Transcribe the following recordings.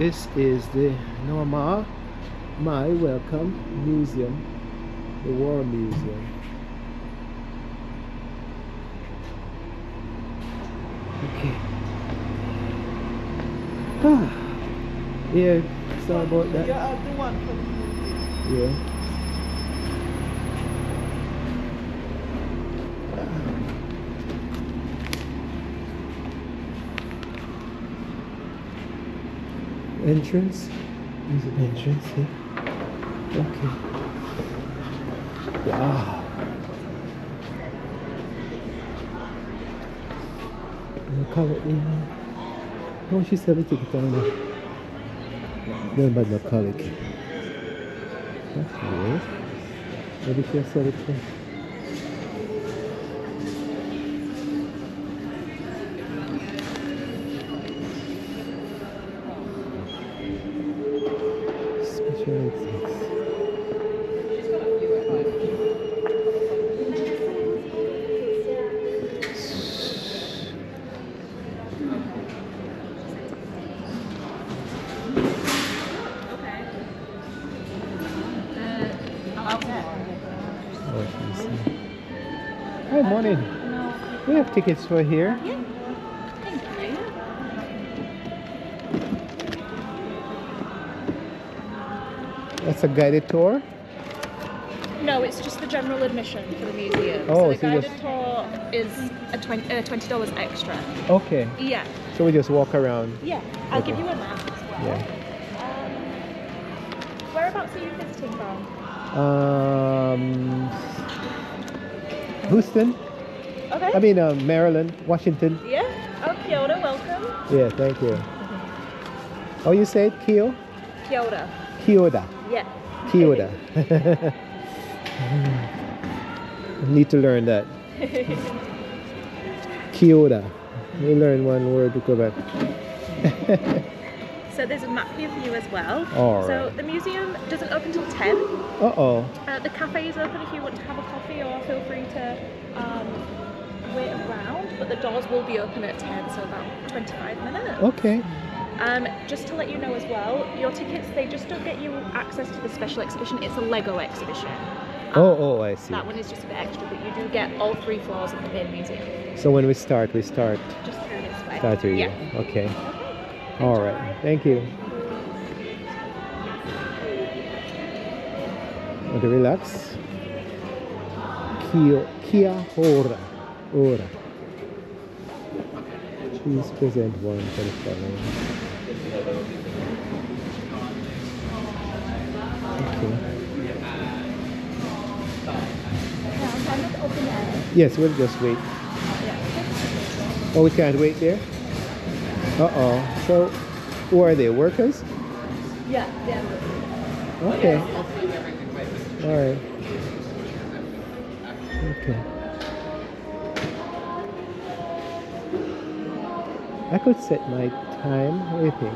This is the Norma My Welcome Museum, the War Museum. Okay. Yeah, so about that. Yeah. Entrance. There's an entrance here. Okay. Wow. The color in. Oh, she said a ticket on there. No, but no color. That's weird. Maybe she said it too. Hi, morning. We have tickets for here. Yeah. Thank you. That's a guided tour. No, it's just the general admission for the museum. Oh, so the so guided tour is a $20 extra. Okay. Yeah. So we just walk around. Yeah. I'll Okay. give you a map as well. Yeah. Whereabouts are you visiting from? Houston. Okay. I mean, Maryland, Washington. Yeah. Oh, Kyoto, welcome. Yeah, thank you. Oh, you said Kyoto? Kyoto. Kyoto. Yeah. Kyoto. Need to learn that. Kyoto. We learn one word to go back. So there's a map here for you as well. All So right. the museum doesn't open till 10. Uh-oh. The cafe is open if you want to have a coffee, or feel free to wait around, but the doors will be open at 10, so about 25 minutes. Okay. Just to let you know as well, your tickets, they just don't get you access to the special exhibition. It's a Lego exhibition. Oh, I see. That one is just a bit extra, but you do get all 3 floors of the main museum. So when we start Just through this way. start through Yeah. you. Okay. Okay. All right. Thank you. Want to relax? Kia ora. Ora. Please present one for the following. Okay. Yes, we'll just wait. Oh, we can't wait there? Uh-oh. So, who are they? Workers? Yeah, yeah. Okay. All right. Okay. I could set my time. What do you think?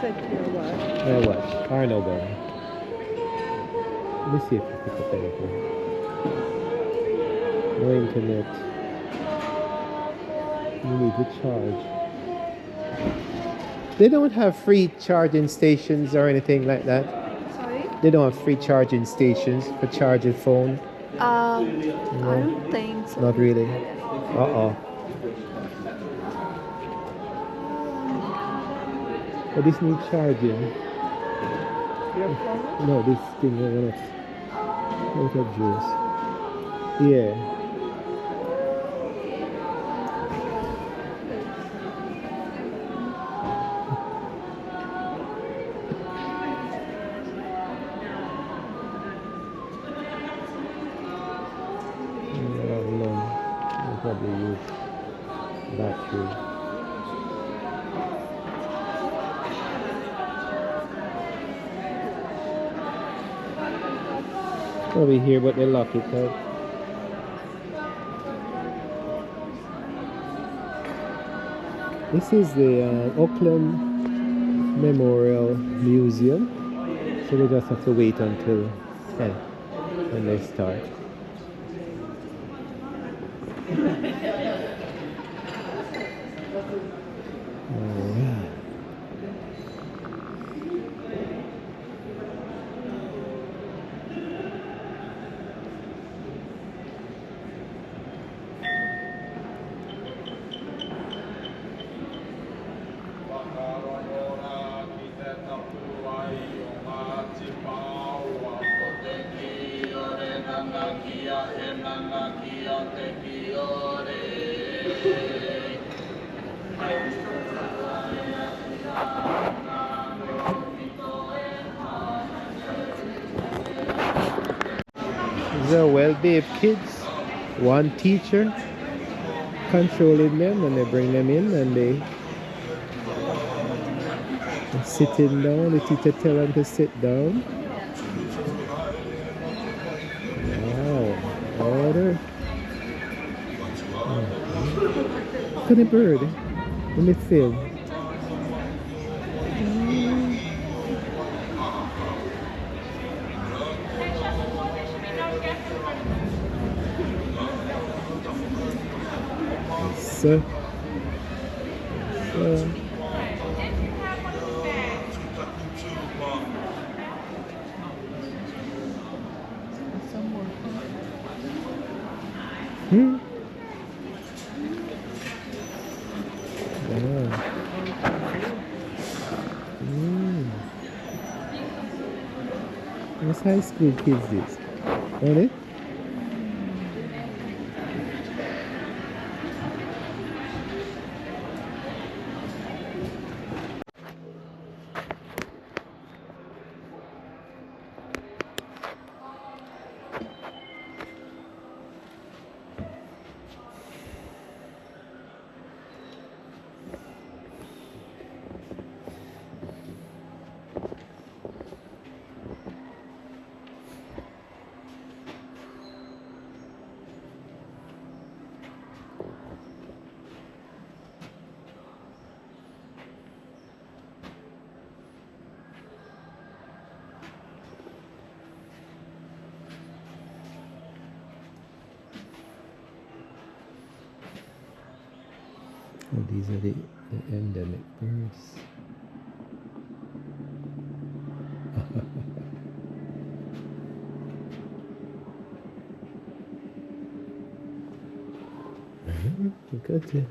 Set your watch. My watch. Or no better. Let me see if we pick up anything. No internet. You need to charge. They don't have free charging stations or anything like that. Sorry? They don't have free charging stations for charging phone. I don't think so. Not really. Uh-oh. But this needs charging. No, this thing what of juice. Yeah. No, I'll probably use battery. Probably here, but they lock it out. This is the Auckland Memorial Museum. So we just have to wait until 10 when they start. Alright. These are well-behaved kids. One teacher controlling them, and they bring them in, and they're sitting down. The teacher tell them to sit down. Wow, order. Look at the bird in the film. So, hmm? Yeah. What's high school kids this? Are they? Oh, these are the endemic birds. Look at it.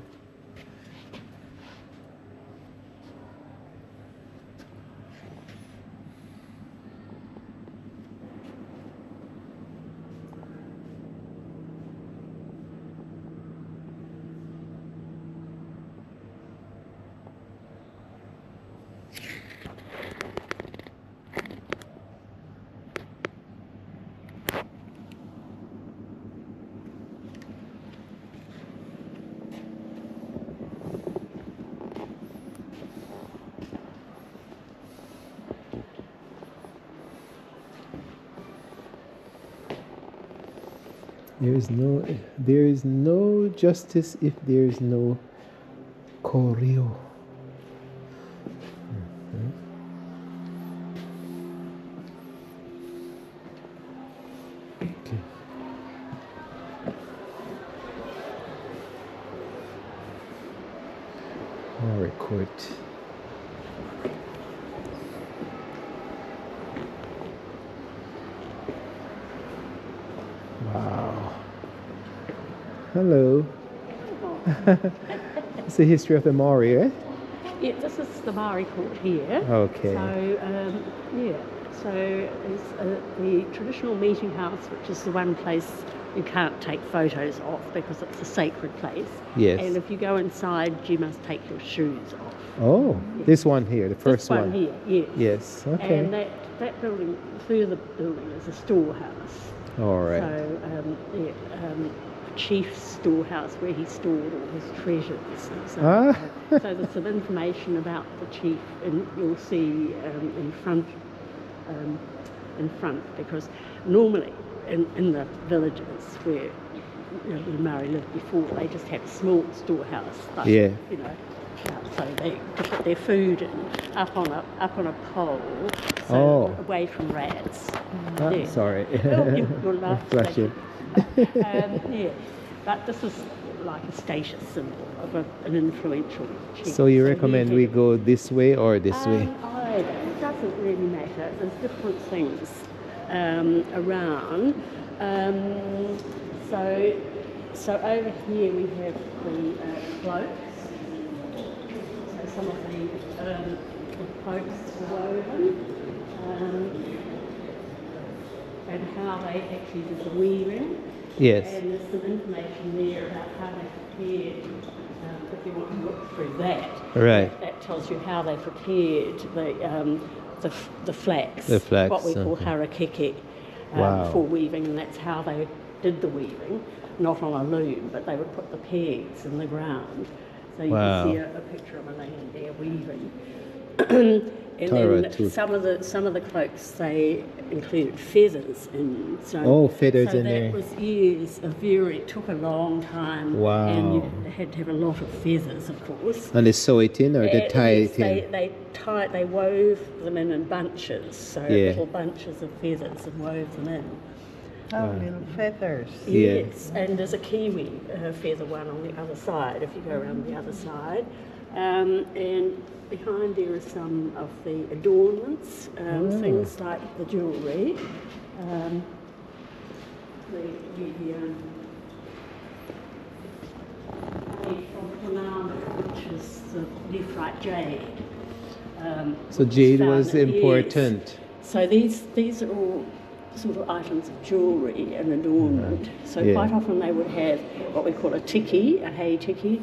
There is no justice if there is no choreo. Okay. I'll record. Wow. Hello. It's the history of the Maori, eh? Yeah, this is the Maori court here. Okay. So it's the traditional meeting house, which is the one place you can't take photos of because it's a sacred place. Yes. And if you go inside, you must take your shoes off. Oh, Yes. this one here, the first This one here, yes. Yes, okay. And that building, further building, is a storehouse. All right. So, chief's storehouse where he stored all his treasures. And so, Ah. so there's some information about the chief, and you'll see in front, because normally in the villages where the Maori lived before, they just had a small storehouse. But, Yeah. So they put their food in, up on a pole, so Oh. away from rats. Ah, Yeah. sorry. Oh, you're laughing. Flashing. Yeah, but this is like a status symbol of an influential chief. So you recommend we go this way or this way? It doesn't really matter. There's different things around. So over here we have the cloaks. So some of the cloaks are woven. And how they actually did the weaving. Yes. And there's some information there about how they prepared. If you want to look through that, Right. that tells you how they prepared the flax. The flax, What we call okay. harakeke Wow. for weaving, and that's how they did the weaving. Not on a loom, but they would put the pegs in the ground. So you Wow. can see a picture of a lady there weaving. And Tara then too. some of the cloaks, they included feathers in. So, Oh, feathers so in that there. was it took a long time. Wow. And you had to have a lot of feathers, of course. And they sew it in or they tie Yes, it in? they wove them in bunches, so Yeah. little bunches of feathers, and wove them in. Oh, little feathers. Yeah. Yes, and there's a kiwi feather one on the other side, if you go around the other side. And behind there are some of the adornments, things like the jewellery, which is the nephrite jade. So which jade found was in- important. Yes. So these are all sort of items of jewellery and adornment. So Yeah. quite often they would have what we call a tiki, a hay tiki.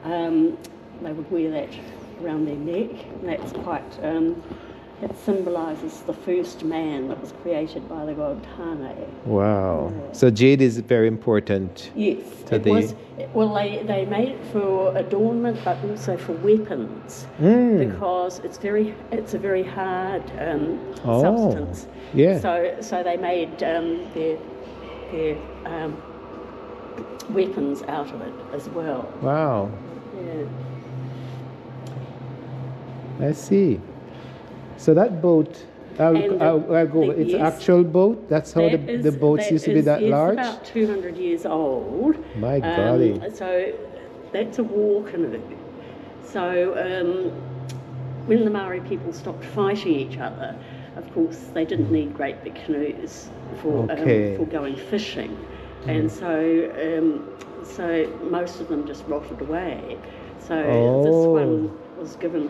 They would wear that around their neck. And that's quite, it symbolises the first man that was created by the god Tane. Wow. So jade is very important. Yes, To it the- was. Well, they made it for adornment, but also for weapons, because it's a very hard Oh, substance. yeah. So they made their weapons out of it as well. Wow. Yeah. I see. So that boat, I'll go. It's yes. actual boat. That's how the boats used to be that large. It's about 200 years old. My golly. So that's a war canoe. So when the Maori people stopped fighting each other, of course they didn't need great big canoes for going fishing, and so most of them just rotted away. So this one was given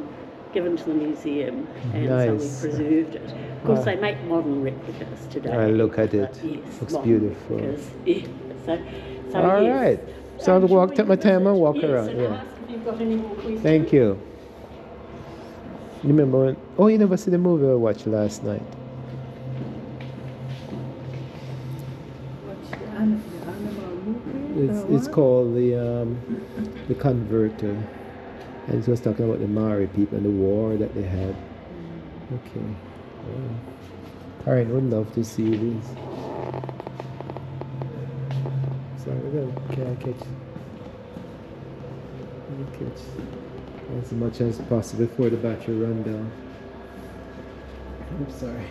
to the museum, and Nice. so we preserved it. Of course, they make modern replicas today. I look at it. but yes, Looks modern beautiful. replicas. Yeah. So All yes. right. So I'll walk, take my time and walk Yes, around. and Yeah. ask if you've got any more questions. Thank you. You remember when? Oh, you never see the movie I watched last night. What's the animal movie? It's called the Converter, and it was talking about the Maori people and the war that they had. Okay. All right. Would love to see these. Sorry, can I catch? Catch as much as possible before the battery run down. I'm sorry.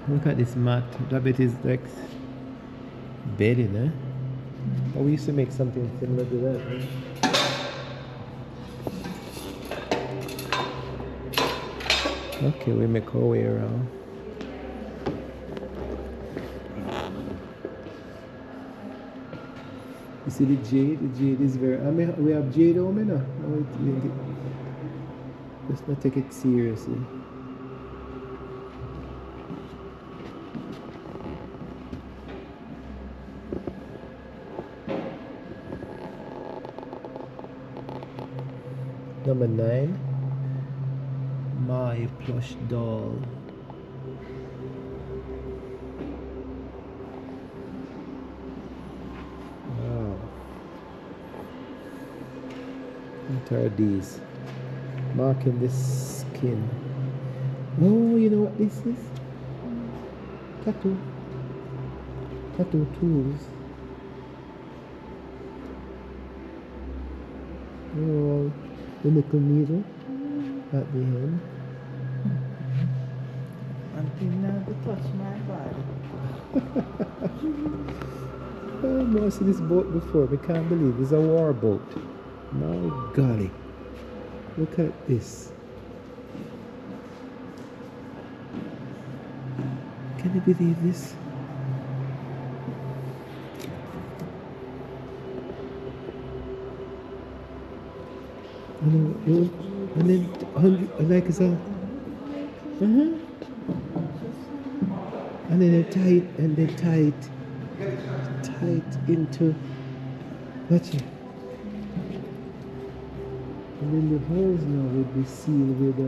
Look at this mat. That bit is like bedding, eh? Oh, we used to make something similar to that, right? Okay, we make our way around. You see the jade? The jade is very. I mean, we have jade home, you know. Let's not take it seriously. Number 9, my plush doll. Wow. What are these? Marking the skin. Oh, you know what this is? Tattoo. Tattoo tools. Oh, the little needle at the end. Until now to touch my body. I've never seen this boat before. I can't believe it's a war boat. My golly. Look at this. Can you believe this? And then 100, like it's a, and then they tie it into, watch it. And then the holes now would be sealed with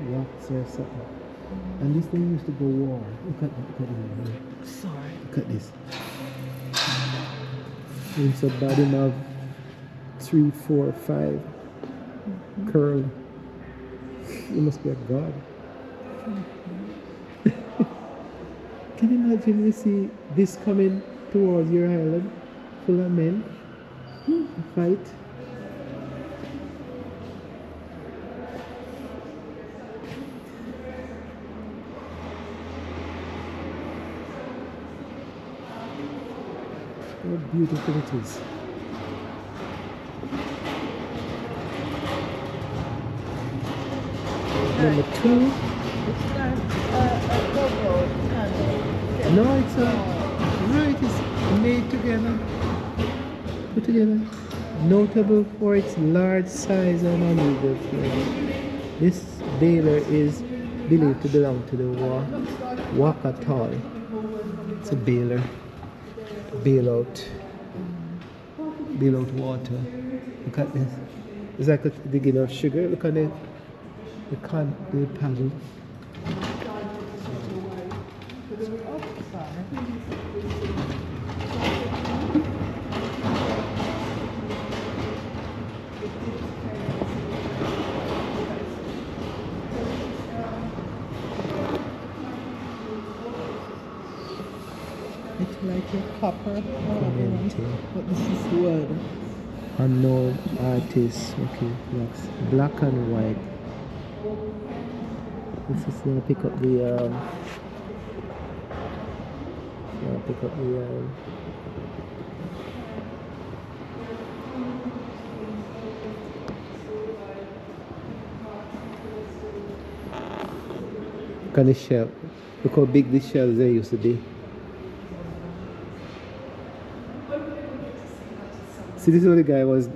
wax or something. And this thing used to go warm. Look at it. Sorry. Look at this. It's a body of 3, 4, 5 curl. You must be a god. Can you imagine you see this coming towards your island full of men? A fight. How beautiful it is. Number 2. It's not a logo kind of. No, it's it's made together. Put together. Notable for its large size and unusual flavor. This baler is believed to belong to the Wakatoi. It's a baler. Bail out water. Look at this. It's like a beginning of sugar. Look at it. The paddle. It's like a copper, but this is wood. Unknown artist. Okay, black and white. This is gonna pick up the look at the shell. Look how big the shells they used to be. See, this is what the guy was.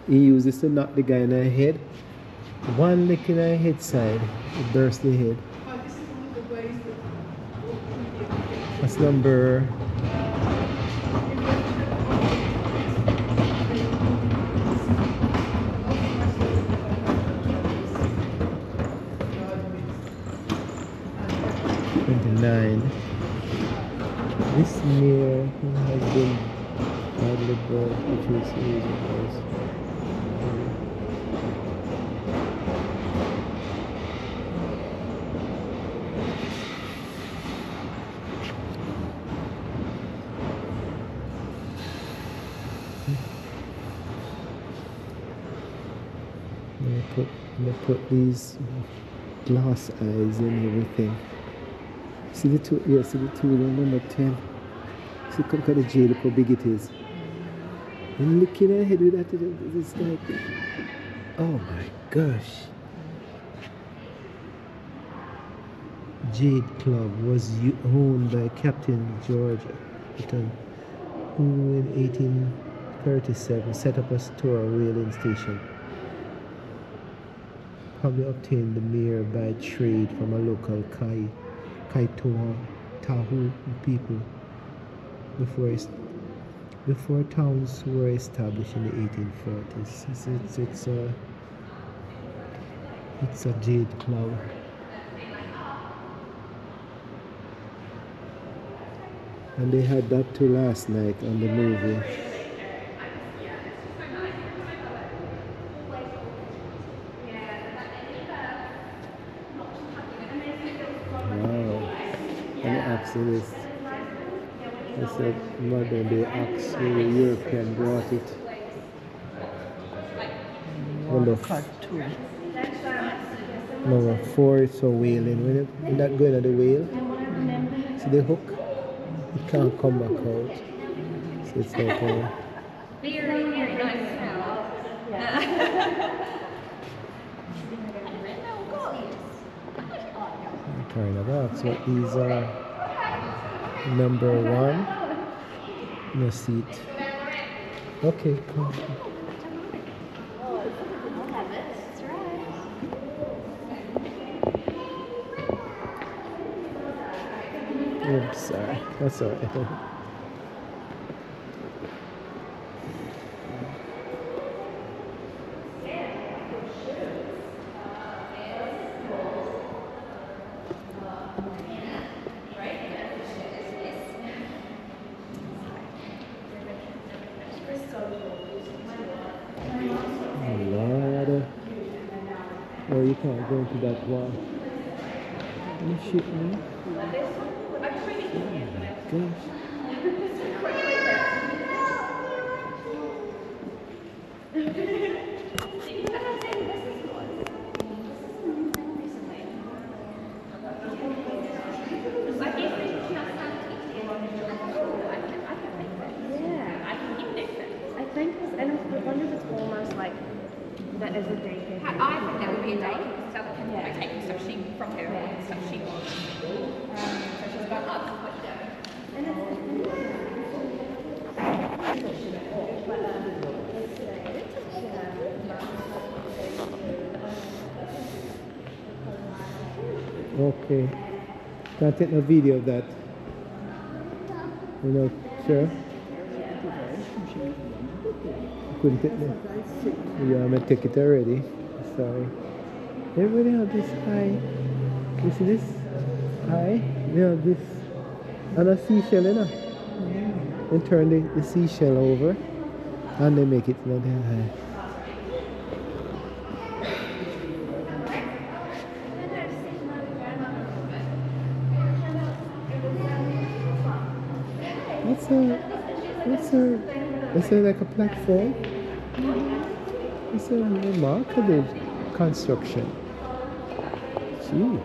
He used this to knock the guy in the head. One lick in the head side, it burst the head. That's number. This mirror has been badly broke, which is easy. They put these glass eyes and everything. See the two, yeah, see the two, number 10. See, look at the jade, look how big it is. And looking ahead with that, it's like, oh my gosh. Jade Club was owned by Captain George Upton, who in 1837 set up a store whaling station. Probably obtained the mirror by trade from a local Tahu people before towns were established in the 1840s. It's a jade club. And they had that too last night on the movie. This. They said modern day axe, the European brought it. Number 4 is for whaling. When that going at the whale, see the hook? It can't come back out. So it's like a kind of box. What these are. Number 1, no seat. Okay, come. Oops, sorry. That's all right. Lord. Oh, you can't go into that wall. You shit, man. Oh my gosh. I think it's, and I wonder if it's almost like that as a daycare. I think that would be a daycare. So can take stuff she from her and stuff she wants. So she's got up. Okay. Can't take no video of that. You know, sure. Couldn't take no. Yeah, I'm gonna take it already. Sorry. Everybody have this eye. You see this? Eye? They have this. And a seashell, you know? They turn the seashell over and they make it not their eye. It's like a platform. It's a remarkable construction. Gee.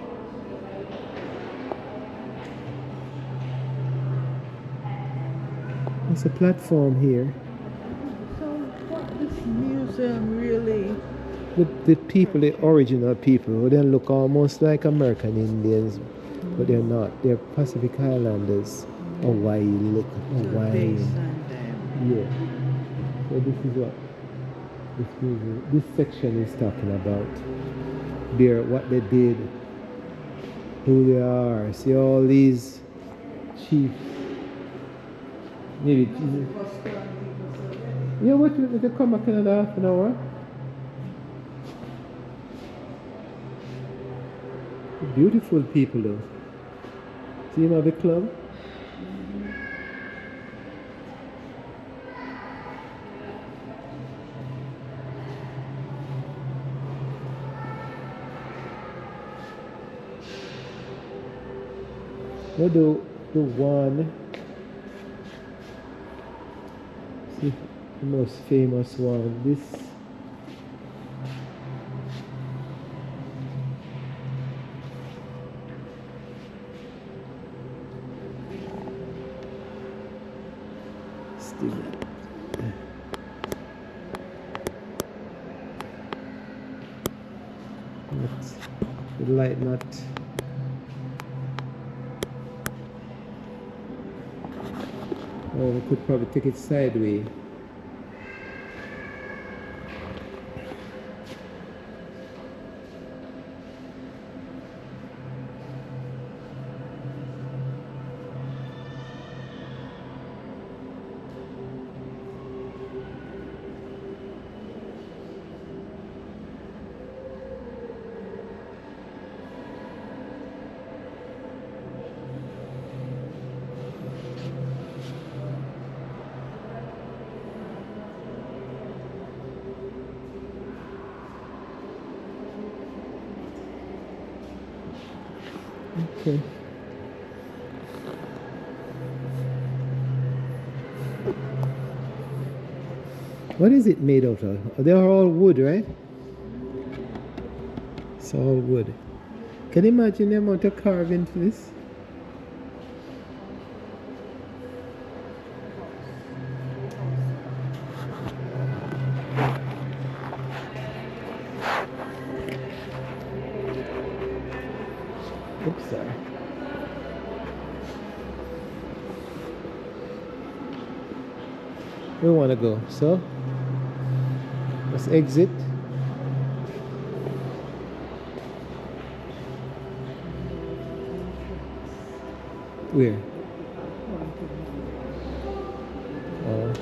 It's a platform here. So what this museum really? The people, the original people, they look almost like American Indians, but they're not. They're Pacific Islanders. Hawaii, look, Hawaii. Yeah. So this is what this section is talking about. What they did, who they are. See all these chiefs. Maybe. Yeah, what they come back in another half an hour? Beautiful people though. See him at the club? Well, the one, see, the most famous one, this. The light not. Oh, we could probably take it sideways. Okay. What is it made out of? They are all wood, right? It's all wood. Can you imagine the amount of carving for this? Oops, sorry. We want to go, so let's exit. Where? Oh.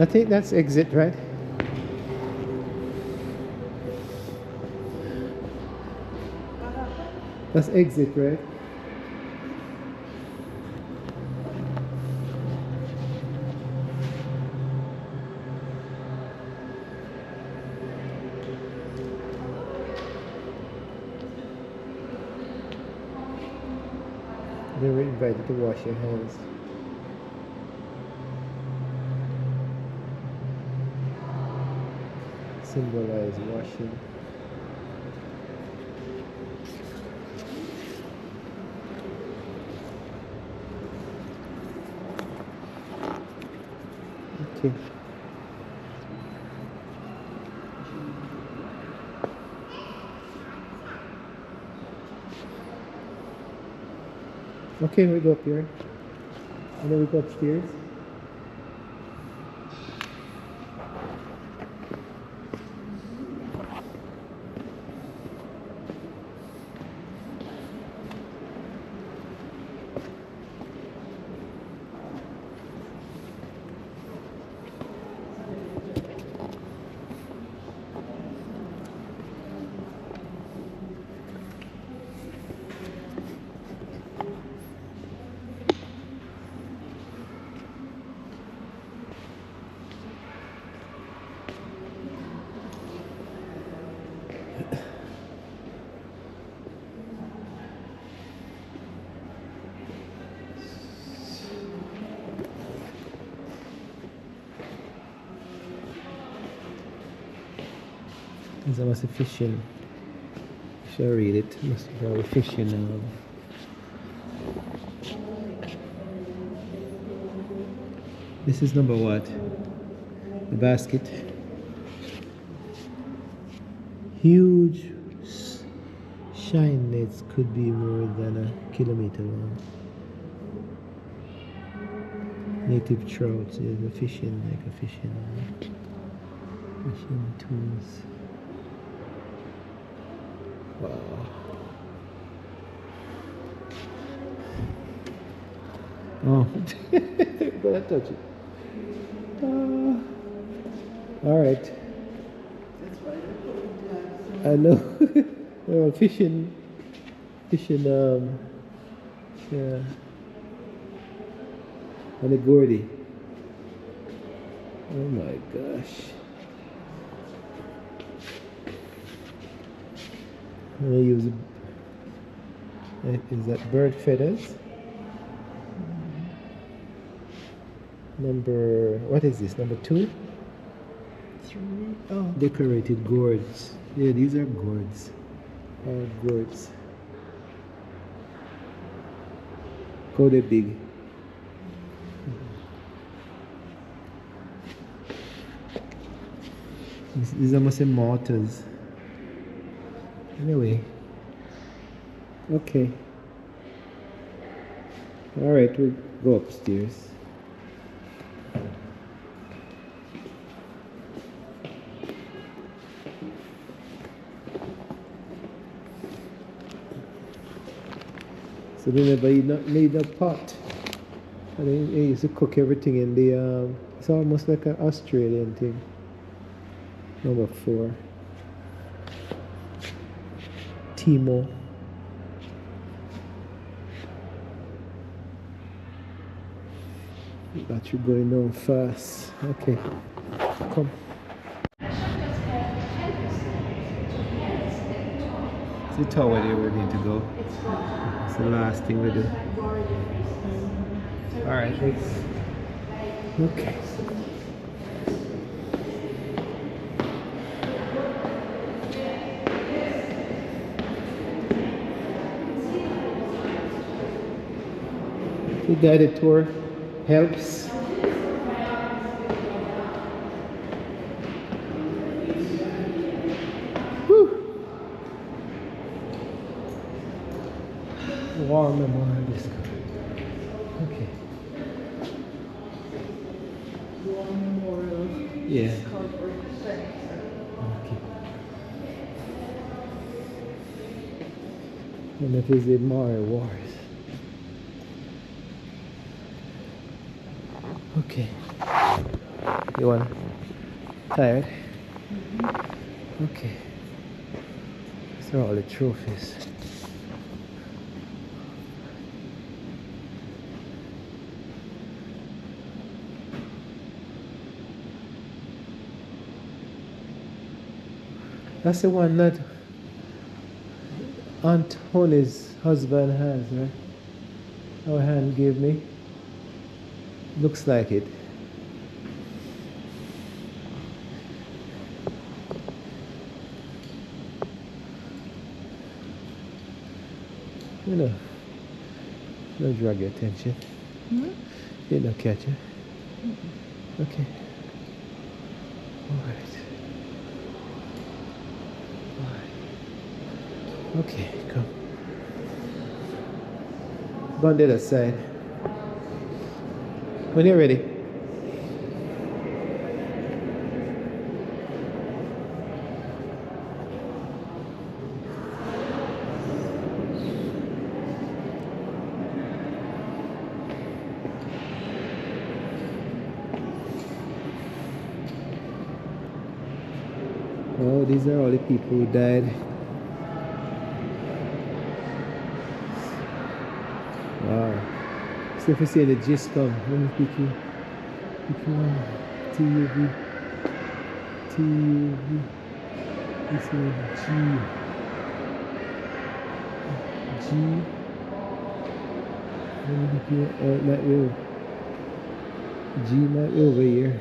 I think that's exit, right? That's exit, right? They were invited to wash your hands. Symbolize washing. Okay. Okay, we go up here. And then we go upstairs. There's almost a fishing. Should I read it? Must be probably fishing now. This is number what? The basket. Huge shine nets could be more than a kilometer long. Native trout, yeah, the fishing, like a fishing tools. Wow. Oh, gonna touch it. All right. I know. Oh, fishing. Yeah. And a Gordy. Oh my gosh. I'm gonna use. Is that bird feathers? Number, what is this? Number 2? 3. Oh. Decorated gourds. Yeah, these are gourds. Gourds. Go they big. These are mostly mortars. Anyway. Okay. Alright, we'll go upstairs. So they never need a pot. And they used to cook everything in the, it's almost like an Australian thing. Number 4. Timo. That you're going on fast. Okay. Come. It's the tower there we need to go. It's the last thing we do. Alright, thanks. Okay. The guided tour helps. War Memorial Disco. Okay. War Memorial. Yeah. Discovery Center. Okay. And if it's the Mario Wars. Okay. You want tired? Okay. These are all the trophies. That's the one that Aunt Honey's husband has, right? Our hand gave me. Looks like it. You know, no drag your attention. You don't catch it. Okay. Alright. Okay, come. Go on the other side. When you're ready. Oh, these are all the people who died. Wow. So if you see the gist come, let me pick you. Pick you one. TUV. TUV. This is G. G. Let me pick you. Oh, it might be. G might be over here.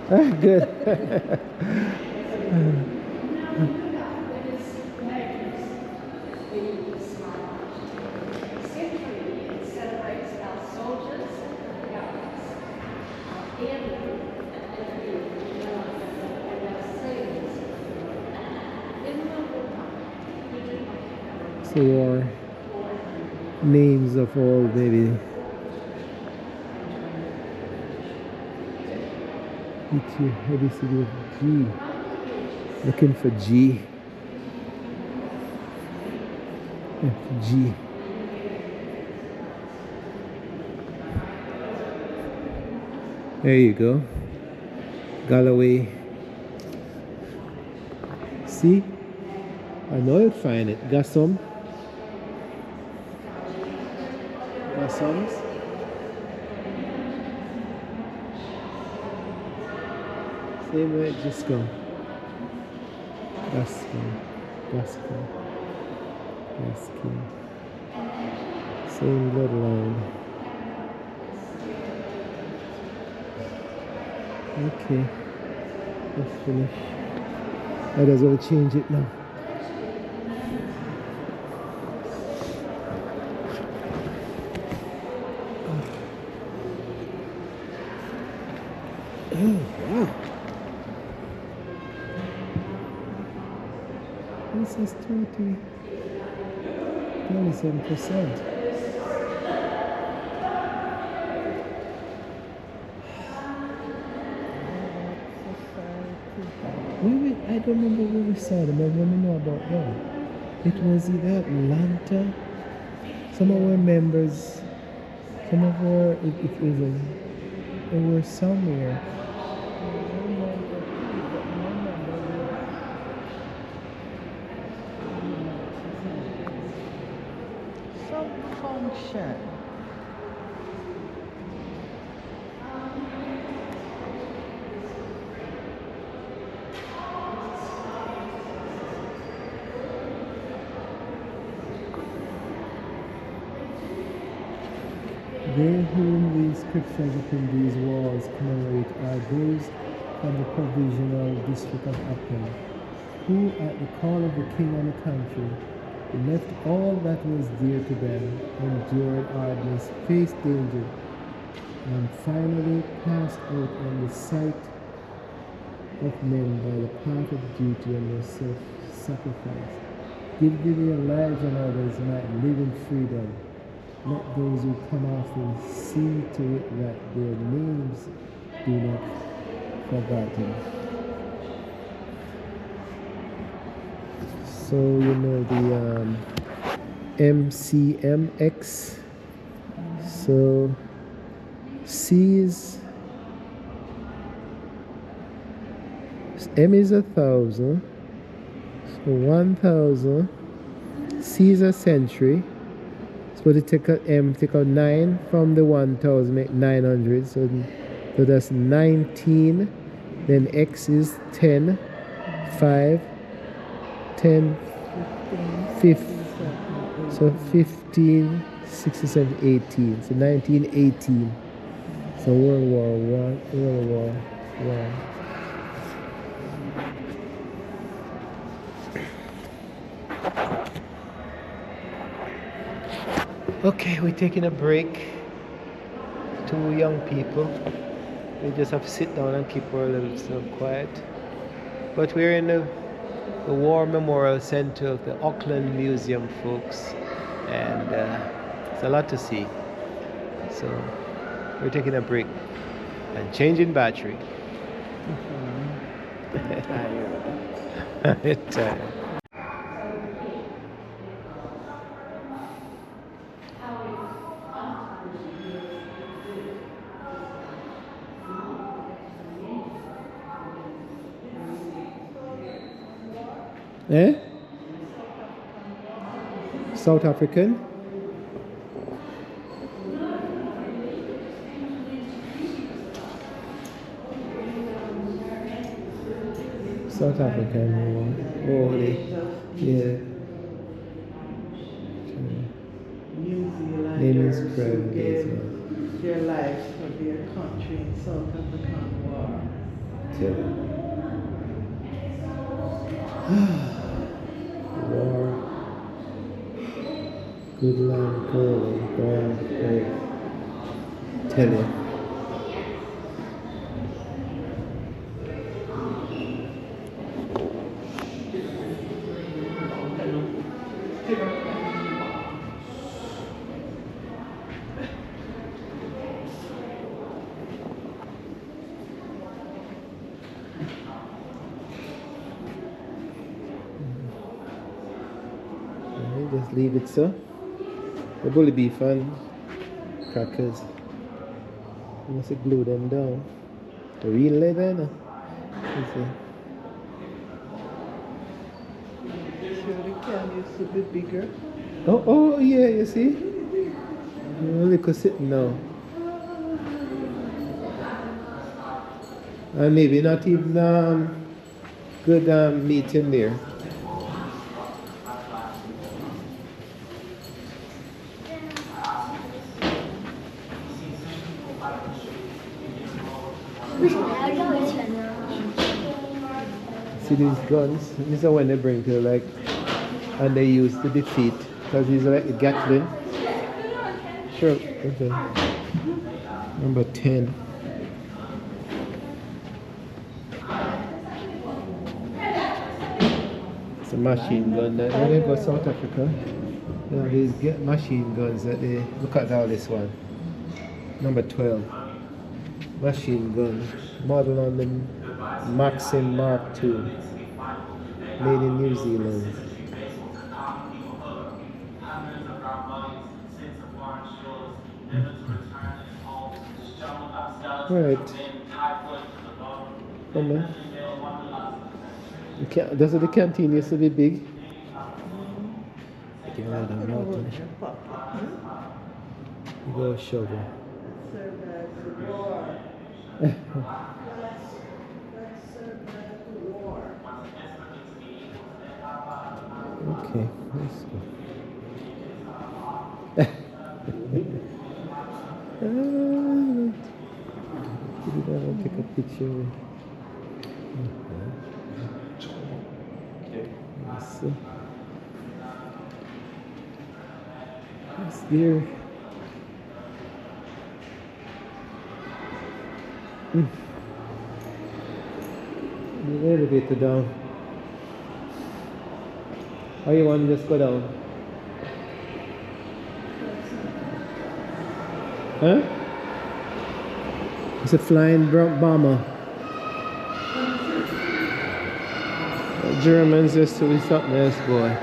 Good. So your names of all maybe it's your ABCD of G. Looking for G. F G. There you go. Galloway. See? I know you'd find it. Got some? Got some? Same way it just come. Gaskin. Gaskin. Gaskin. Same bloodline. Okay. Let's finish. I just want to change it now. Oh, wow. This is 27%. I don't remember where we saw them, but let me know about them. It was either Atlanta, some of our members, some of our, it were somewhere. Some function. They whom the scriptures upon these walls commemorate are those from the provisional district of Auckland, who at the call of the king and the country left all that was dear to them, endured hardness, faced danger, and finally passed out on the sight of men by the path of duty and their self-sacrifice. Give their lives and others might live in freedom. Let those who come after see to it that their names do not forgotten. So you know the MCMX. So C is M is 1,000. So 1,000. C is a century. So to take out M, take out 9 from the 1,000, make 900. So that's 19. Then X is 10, 5, 10, 15. So 15, 67, 18. So 1918. So World War One, World War One. Okay, we're taking a break. 2 young people. We just have to sit down and keep our little self quiet. But we're in the War Memorial Center of the Auckland Museum, folks. And it's a lot to see. So we're taking a break and changing battery. Tired. Eh? South African? South African. Oh, yeah. New Zealanders Name is Craig. gave their lives for their country in South African War. War. Good land, curling, grand, great. Tell you. Just leave it so. The bully beef and crackers. You must glue them down. The real leather, no? You see. Sure, the can used to be bigger. Oh, yeah, you see? Look at sitting now. And maybe not even good meat in there. See these guns? These are when they bring to like, and they use to defeat, because these are like the Gatling. Sure, okay. Number 10. It's a machine gun. When they go South Africa, they have these machine guns that they look at all this one. Number 12. Machine gun. Model on the Maxim Mark II. Made in New Zealand. Alright. Come on. Does the canteen used to be big? Get out of mountain. You go shovel. Okay, let's go. Take a picture. Yes. Yes, dear. The elevator down. Or you want to just go down? Huh? It's a flying bomber. The Germans used to be something else, boy.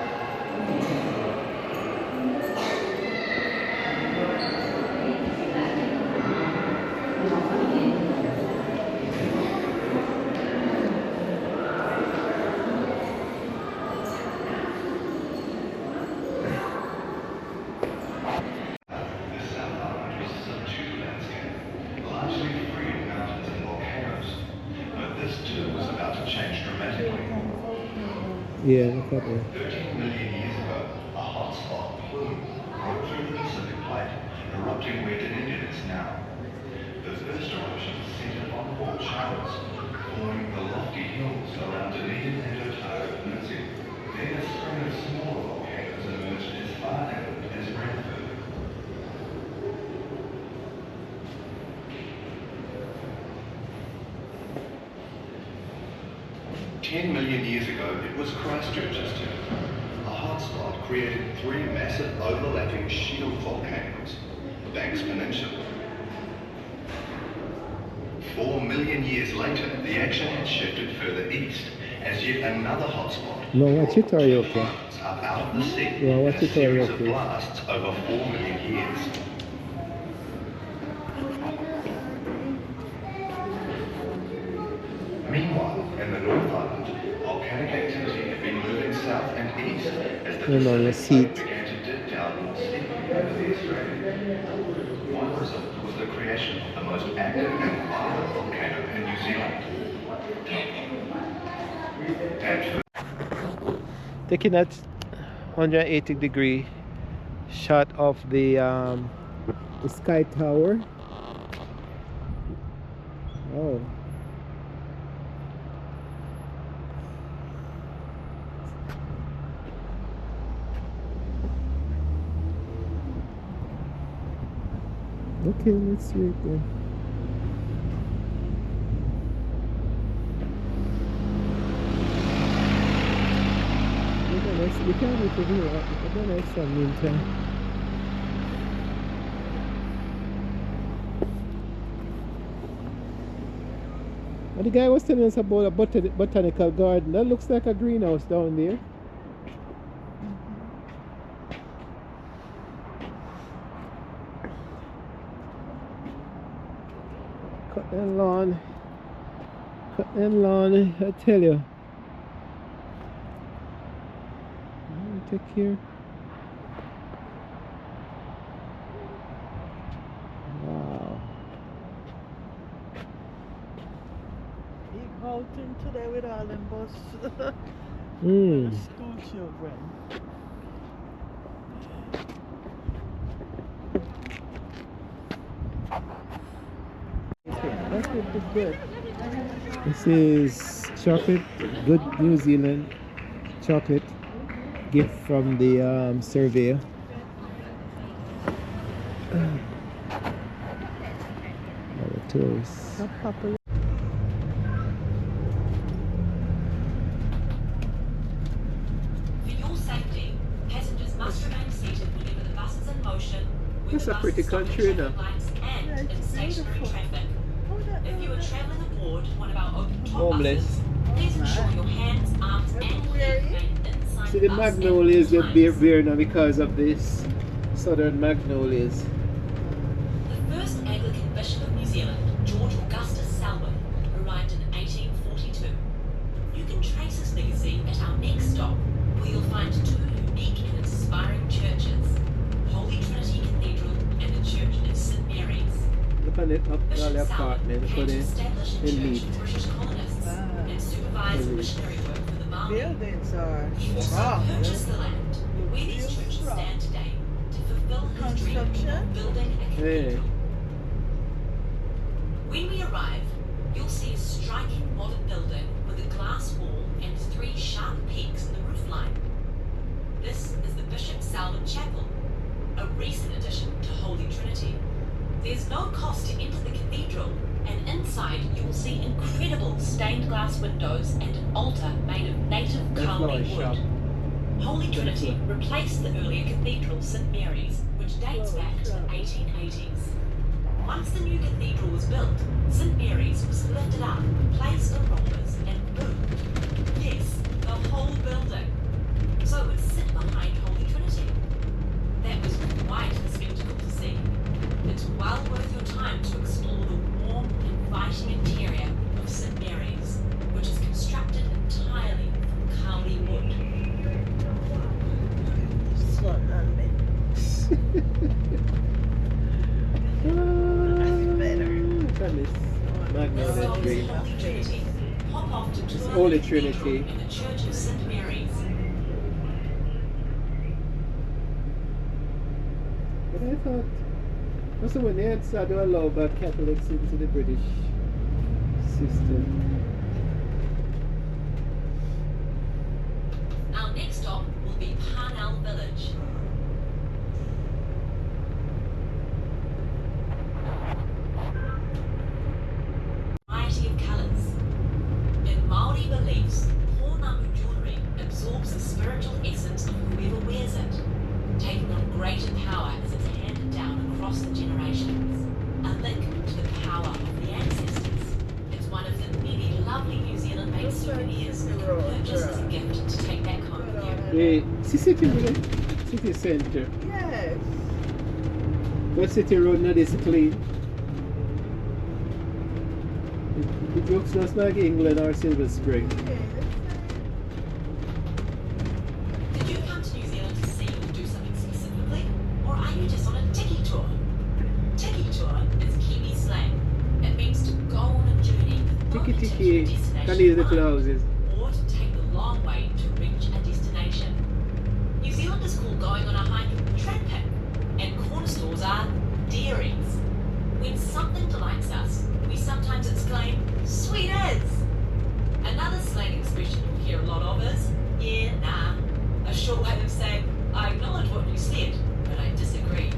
Yeah, look up there. 13 million years ago, a hot spot plume broke through the Pacific plate, erupting where Dunedin is now. The first eruption centered on fault showers, forming the lofty hills around Dunedin and Otago Peninsula. Then a string of smaller volcanoes emerged as far inland as Brantford. 10 million years ago, it was Christchurch's turn. A hotspot created three massive overlapping shield volcanoes, Banks Peninsula. 4 million years later, the action had shifted further east, as yet another hotspot. No, watch it, or are you okay? Up out of the sea, Yeah, watch in a it, or are you series of okay? blasts over 4 million years. Meanwhile, in the North Island, volcanic activity had been moving south and east as the And on the Pacific seat. Plate began to dip down more steeply over the Australian. One result was the creation of the most active and violent volcano in New Zealand. And Taking that 180-degree shot of the Sky Tower. Oh. Okay, let's see it then. We can't wait to do it. We're gonna have some meantime. And the guy was telling us about a botanical garden. That looks like a greenhouse down there. Cut that lawn. Cut that lawn, I tell you. Take care. Wow. Big mountain today with all them bus. School children. That's good. This is chocolate, good New Zealand chocolate gift from the surveyor. Our tourists. For your safety, passengers must remain seated whenever the bus is in motion. It's a pretty country, though. And in stationary traffic. If you are travelling aboard one of our open top Homeless. buses, please ensure your hands, arms, and head remain inside See, the the bus at magnolias all are bare times. now because of this southern magnolias. The first Anglican Bishop of New Zealand, George Augustus Selwyn, arrived in 1842. You can trace his legacy at our next stop, where you'll find two unique and inspiring churches, Holy Trinity Cathedral and the Church of St Mary's. Look at it up all Bishop the Selwyn apartments, came look to at establish a they church meet. for British colonists and supervise missionary work for the Maori. Buildings are He also strong. purchased the land where these churches stand today to fulfill his dream Construction? of building a Hey. cathedral. When we arrive, you'll see a striking modern building with a glass wall and three sharp peaks in the roofline. This is the Bishop Selwyn Chapel, a recent addition to Holy Trinity. There's no cost to enter the cathedral, and inside you will see incredible stained glass windows and an altar made of native That's kauri not a shop. wood. Holy Trinity replaced the earlier cathedral, St Mary's, which dates back to the 1880s. Once the new cathedral was built, St Mary's was lifted up, placed on rollers, and moved. Yes, the whole building. So it would sit behind Holy Trinity. That was quite a spectacle to see. It's well worth your time to explore the warm, inviting interior of St Mary's, which is constructed entirely from kauri wood. Magnolia Tree. Holy Trinity. Pop off to tour Holy the cathedral Trinity. in the Church of St Mary's. But I thought, also when they had started to allow back Catholics into the British system. Our next stop will be Parnell Village. Variety of colours. In Māori beliefs, Pōnamu jewellery absorbs the spiritual essence of whoever wears it, taking on greater power as it's handed down across the generations. A link to the power of the ancestors. It's one of the many lovely New Zealand-made souvenirs you can purchase as a gift to take back home with you. Yeah, city centre. Yes. But city road not is clean. It looks just like England or Silver Spring. Did you come to New Zealand to see or do something specifically? Or are you just on a tiki tour? Tiki tour is Kiwi slang. It means to go on a journey with no Tiki particular tiki, destination can use the in mind, houses. or to take the long way to reach a destination. New Zealanders call going on a hike tramping, and corner stores are dairies. When something delights us, we sometimes exclaim, "Sweet as!" Another slang expression you'll hear a lot of is, "Yeah, nah." A short way of saying, "I acknowledge what you said, but I disagree."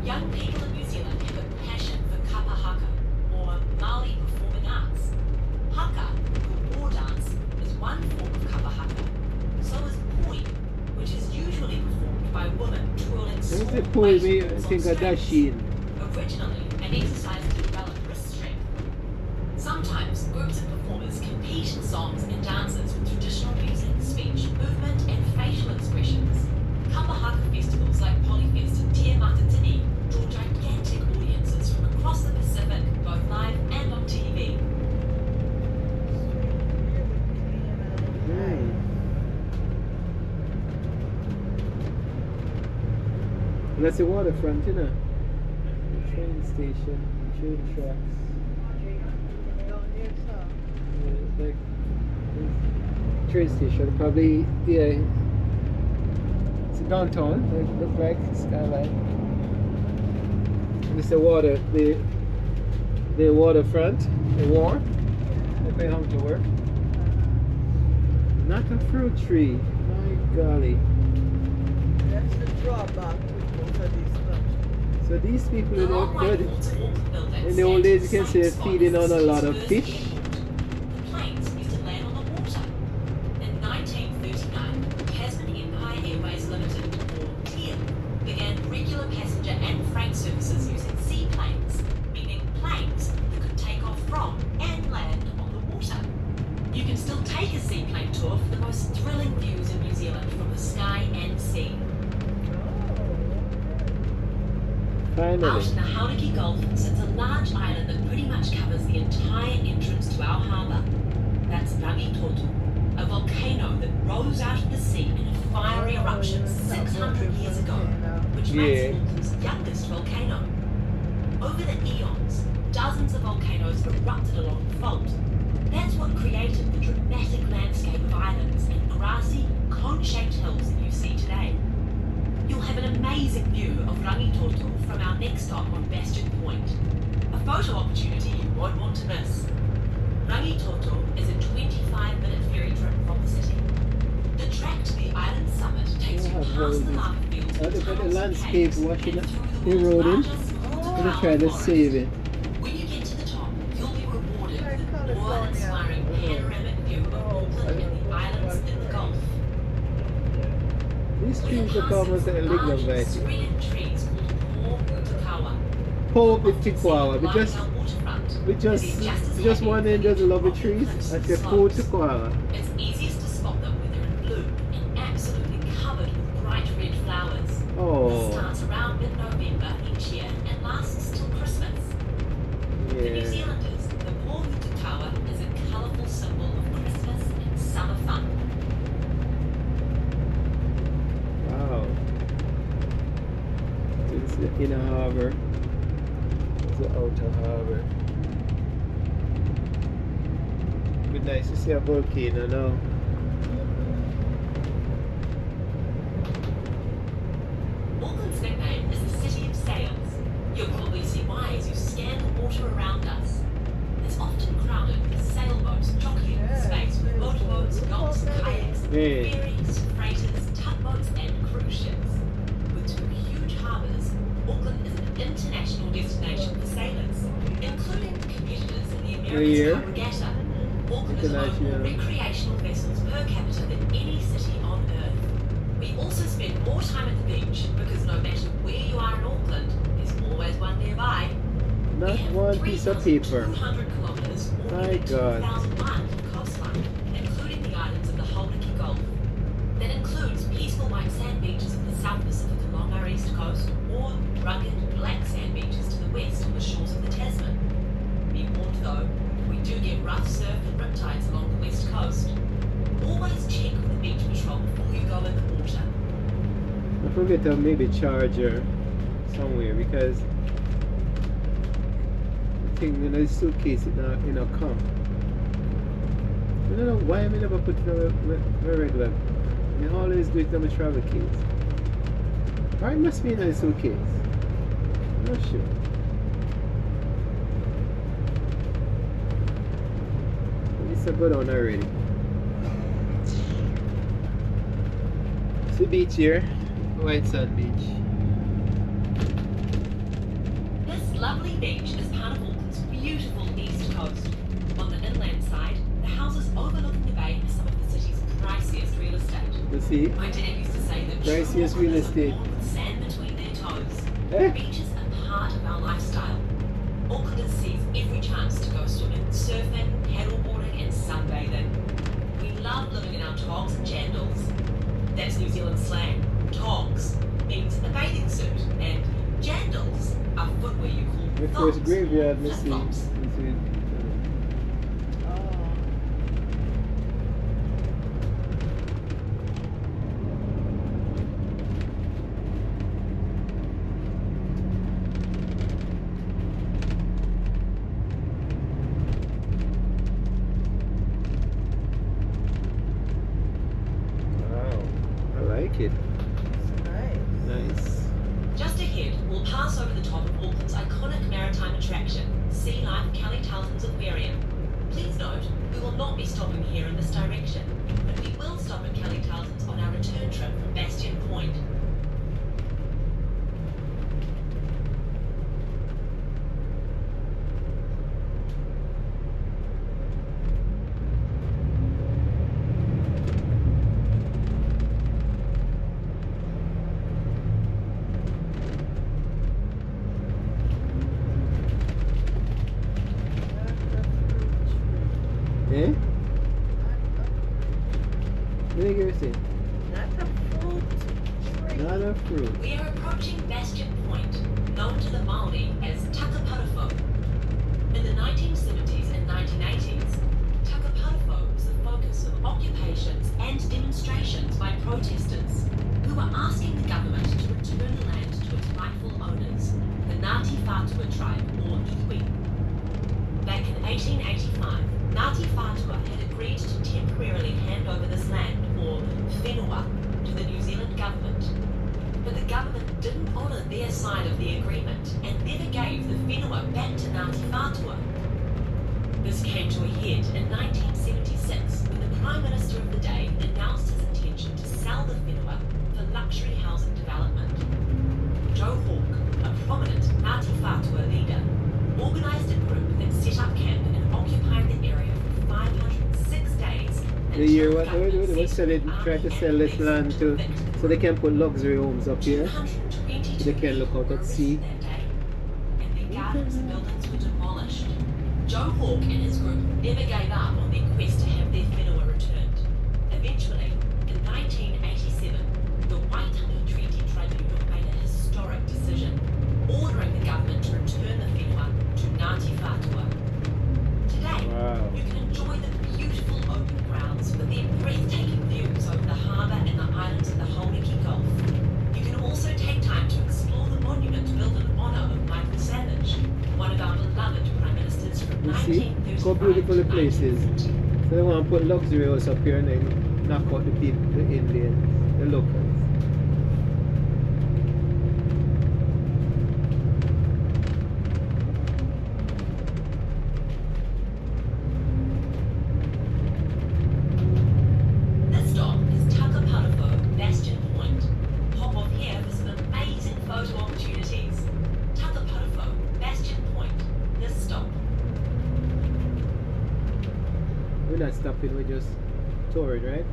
Young people in New Zealand have a passion for kapa haka, or Māori performing arts. Haka, or war dance, is one form of kapa haka. So is poi, which is usually performed by women twirling What's small the poi me weighted think of strings. dashing? Originally an exercise to develop wrist strength. Sometimes groups of performers compete in songs and dances with traditional music, speech, movement, and facial expressions. Kapa haka festivals like Polyfest and Te Matatini draw gigantic audiences from across the Pacific, both live and on TV. That's the waterfront, you know. Train station, train tracks. Yeah, like train station, probably, yeah. It's downtown, it looks like skyline. And it's the water, the waterfront, the wharf. If I have to work. Not a fruit tree, my golly. That's the drawback with both of these countries. So these people The in long white the, walls of Auckland buildings in the old days, you stand can say side feeding spot on a as lot of first fish. airport. The planes used to land on the water. In 1939, Tasman Empire Airways Limited, or TAM, began regular passenger and freight services using seaplanes, meaning planes that could take off from and land on the water. You can still take a seaplane tour for the most thrilling views of New Zealand from the sky and sea. Finally. Out in the Hauriki Gulf sits a large island that pretty much covers the entire entrance to our harbour. That's Rangitoto, a volcano that rose out of the sea in a fiery eruption 600 years ago, which makes it Auckland's youngest volcano. Over the eons, dozens of volcanoes erupted along the fault. That's what created the dramatic landscape of islands and grassy, cone-shaped hills that you see today. You'll have an amazing view of Rangitoto from our next stop on Bastion Point. A photo opportunity you won't want to miss. Rangitoto is a 25-minute ferry trip from the city. The track to the island summit takes you past the lava fields, Look at the tunnels, landscape caves, washing and up, through the world's eroding. largest I'm gonna try to forest. save it. When you get to the top, awe-inspiring panoramic view of Auckland and the islands in the Gulf. These We trees are are called passing the some ligno large bike. serene trees called Pō Paul Often the seen Tikwawa. lying on waterfront, We they're just as one heavy end does a lovely rocky trees. cliffs I and said Paul slopes. Tikwawa. It's easiest to spot them when they're in bloom and absolutely covered with bright red flowers. This Oh, starts around mid-November each year and lasts till Christmas. For New yeah. Zealanders, the Tower is a colourful symbol of Christmas and summer fun. Wow. So it's the inner harbour. It's the outer harbour. Be nice to see a volcano now. Auckland's nickname is the City of Sails. You'll probably see why as you scan the water around us. It's often crowded with sailboats jockeying for space with motorboats, yachts, kayaks, ferries, freighters, tugboats and cruise ships. With two huge harbours, Auckland is an international destination for sailors, including competitors in the America's Cup Regatta. Auckland has owned more recreational vessels per capita than any city on Earth. We also spend more time at the beach because no matter where you are in Auckland, there's always one nearby. Not one piece of paper. 200 kilometres or My nearly God. 2,000 miles of coastline, including the islands of the Hauraki Gulf. That includes peaceful white sand beaches of the South Pacific along our east coast, or rugged black sand beaches to the west on the shores of the Tasman. Be warned though, we do get rough surf and riptides along the west coast. Always check with the beach patrol before you go in the water. I forget to maybe charger somewhere because I think in a suitcase it not come. I don't know why I never put it on my regular. I always do it on my travel case. Or it must be in a suitcase. I'm not sure. It's a good one already. It's the beach here. White Sand Beach. This lovely beach is part of Auckland's beautiful east coast. On the inland side, the houses overlooking the bay are some of the city's priciest real estate. You see? My dad used to say that true Priciest real Aucklanders are estate. born with sand between their toes. Eh? Beaches are part of our lifestyle. Aucklanders seize every chance to go swimming, surfing, paddleboarding and sunbathing. We love living in our togs and jandals. That's New Zealand slang. Togs means a bathing suit, and jandals are footwear you call The thongs first graveyard, or let's see. flip-flops. Wow, I like it. Nice. Just ahead, we'll pass over the top of Auckland's iconic maritime attraction, Sea Life Kelly Tarleton's Aquarium. Please note, we will not be stopping here in this direction, but we will stop at Kelly Tarleton's on our return trip from Bastion Point. Eh? What do you say? Not a fruit. We are approaching Bastion Point, known to the Māori as Takaparafo. In the 1970s and 1980s, Takaparafo was the focus of occupations and demonstrations by protesters who were asking the government to return the land to its rightful owners, the Ngāti Whātua tribe, or Iwi. Back in 1885, Ngāti Whātua had agreed to temporarily hand over this land, or whenua, to the New Zealand government. But the government didn't honour their side of the agreement and never gave the whenua back to Ngāti Whātua. This came to a head in 1976 when the Prime Minister of the day announced his intention to sell the whenua for luxury housing development. Joe Hawke, a prominent Ngāti Whātua leader, organised a group that set up camp and occupied the area The year what they were selling, try to sell this land to, so they can put luxury homes up here. They can look out at sea. And their gardens and buildings were demolished. Joe Hawke and his group never gave up on their quest to have their whenua returned. Eventually, in 1987, the Waitangi Treaty Tribunal made a historic decision, ordering the government to return the whenua to Ngāti Whātua. Today, you can enjoy the beautiful open grounds with their breathtaking views over the harbour and the islands of the Hauriki Gulf. You can also take time to explore the monument built in honour of Michael Savage, one of our beloved Prime Ministers from You see 1935 how beautiful the to place is. 1970. So they want to put luxury house up here and then knock out the people, the Indians, the locals. This stop is Takaparako Bastion Point. Hop off here for some amazing photo opportunities. Takaparako Bastion Point. This stop. We're not stopping, we're just touring, right?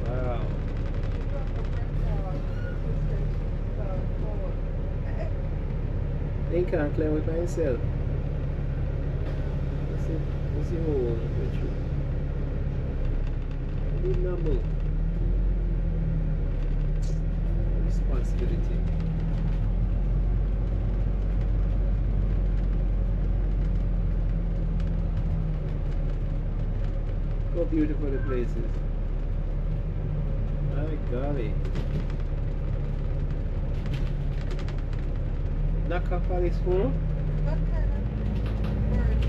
Wow. They can't climb it by himself. What's the whole picture? Did not move. Responsibility. How beautiful the place is. My golly. Naka Palace 4? What kind of birds?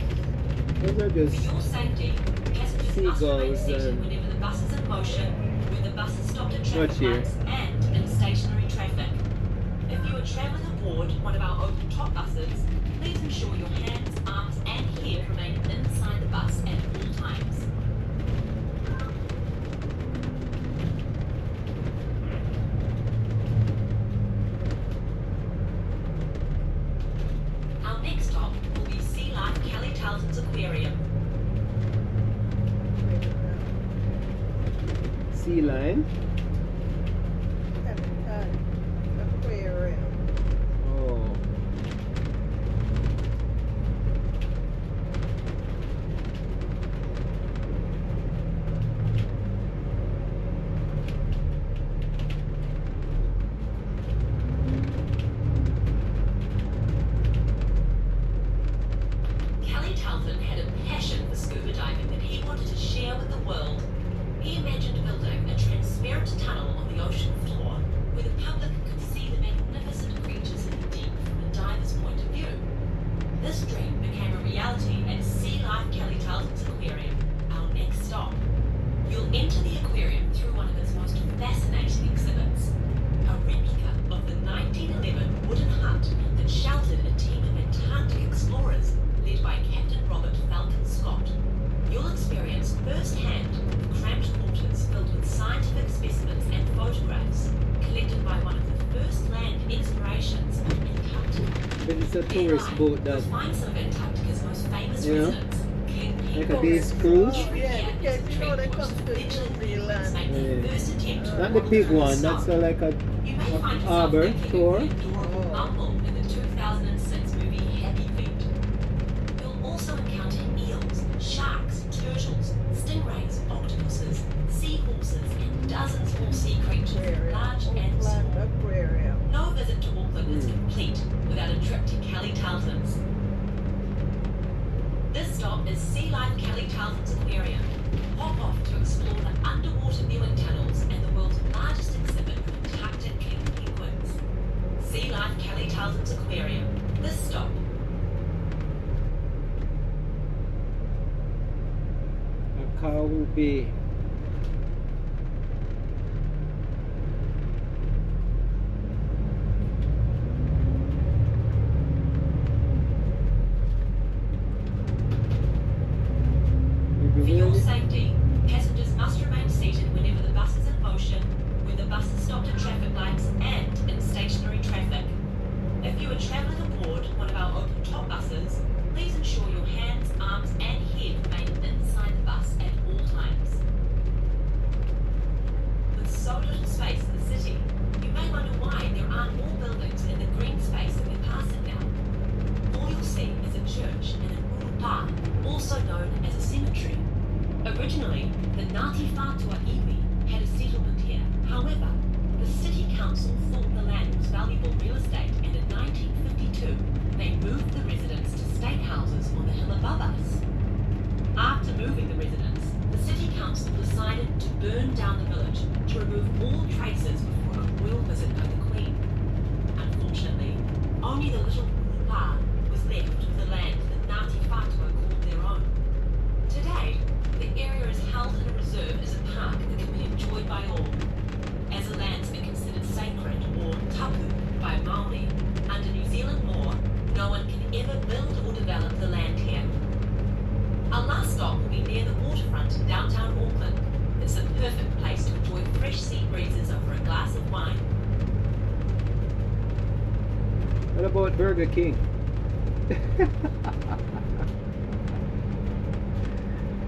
Those are For just your safety, passengers must remain seagulls seated and whenever the bus is in motion, when the bus is stopped at traffic Not here. lights, and in stationary traffic. If you are travelling aboard one of our open top buses, please ensure your hands, arms, and head remain inside the bus at all times. Our next stop will be Sea Life Kelly Talton's Aquarium. sea lion. Aquarium. Oh. Kelly Talton had a passion for scuba diving that he wanted to share with the world. He imagined building a transparent tunnel on the ocean floor where the public could see the magnificent creatures in the deep from a diver's point of view. This dream became a reality at Sea Life Kelly Talton's Aquarium, our next stop. You'll enter the aquarium through one of its most fascinating exhibits, a replica of the 1911 wooden hut that sheltered a team of Antarctic explorers led by Captain Robert Falcon Scott. You'll experience firsthand the cramped quarters filled with scientific specimens and photographs collected by one of the first land explorations of Antarctica. But it's a tourist boat that, You'll find some of Antarctica's most famous you know, residents. like a day's cruise. Yeah, because you know they come to New Zealand. Not the big one, that's like a You may find yourself harbor thinking tour. of Adorable Bumble in the 2006 movie Happy Feet. You'll also encounter eels, sharks, turtles, stingrays, octopuses, seahorses, and dozens more sea creatures, large and small. Aquarium. No visit to Auckland is complete without a trip to Kelly Talton's. This stop is Sea Life Kelly Talton's Aquarium. Hop off to explore the underwater viewing tunnels and the world's largest exhibit of Antarctic king penguins. Sea Life Kelly Talton's Aquarium. This stop. A car will be For your safety, passengers must remain seated whenever the bus is in motion, when the bus is stopped at traffic lights, and in stationary Originally, the Ngāti Whātua iwi had a settlement here. However, the city council thought the land was valuable real estate, and in 1952, they moved the residents to state houses on the hill above us. After moving the residents, the city council decided to burn down the village to remove all traces before a royal visit by the Queen. Unfortunately, only the little Pā was left of the land that Ngāti Whātua called their own. Today, the area is held in a reserve as a park that can be enjoyed by all. As the lands are considered sacred, or tapu, by Māori, under New Zealand law, no one can ever build or develop the land here. Our last stop will be near the waterfront in downtown Auckland. It's a perfect place to enjoy fresh sea breezes over a glass of wine. What about Burger King?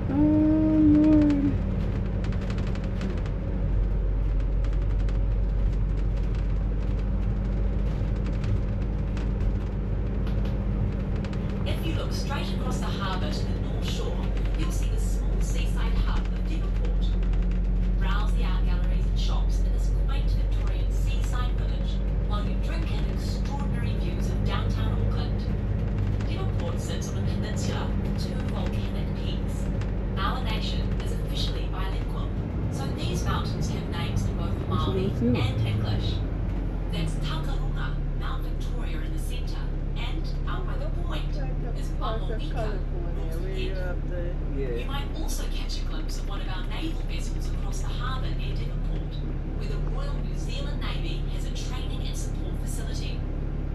Oh Lord. If you look straight across the harbour to the North Shore, you'll see the small seaside hub of Devonport. Browse the art galleries and shops in this quaint Victorian seaside village while you drink in extraordinary views of downtown Auckland. Devonport sits on a peninsula with two volcanic peaks. Our nation is officially bilingual, so these mountains have names in both Māori and English. There's Takarunga, Mount Victoria in the centre, and Awaga Point is Mamawika, north-head. You might also catch a glimpse of one of our naval vessels across the harbour near Devonport, where the Royal New Zealand Navy has a training and support facility.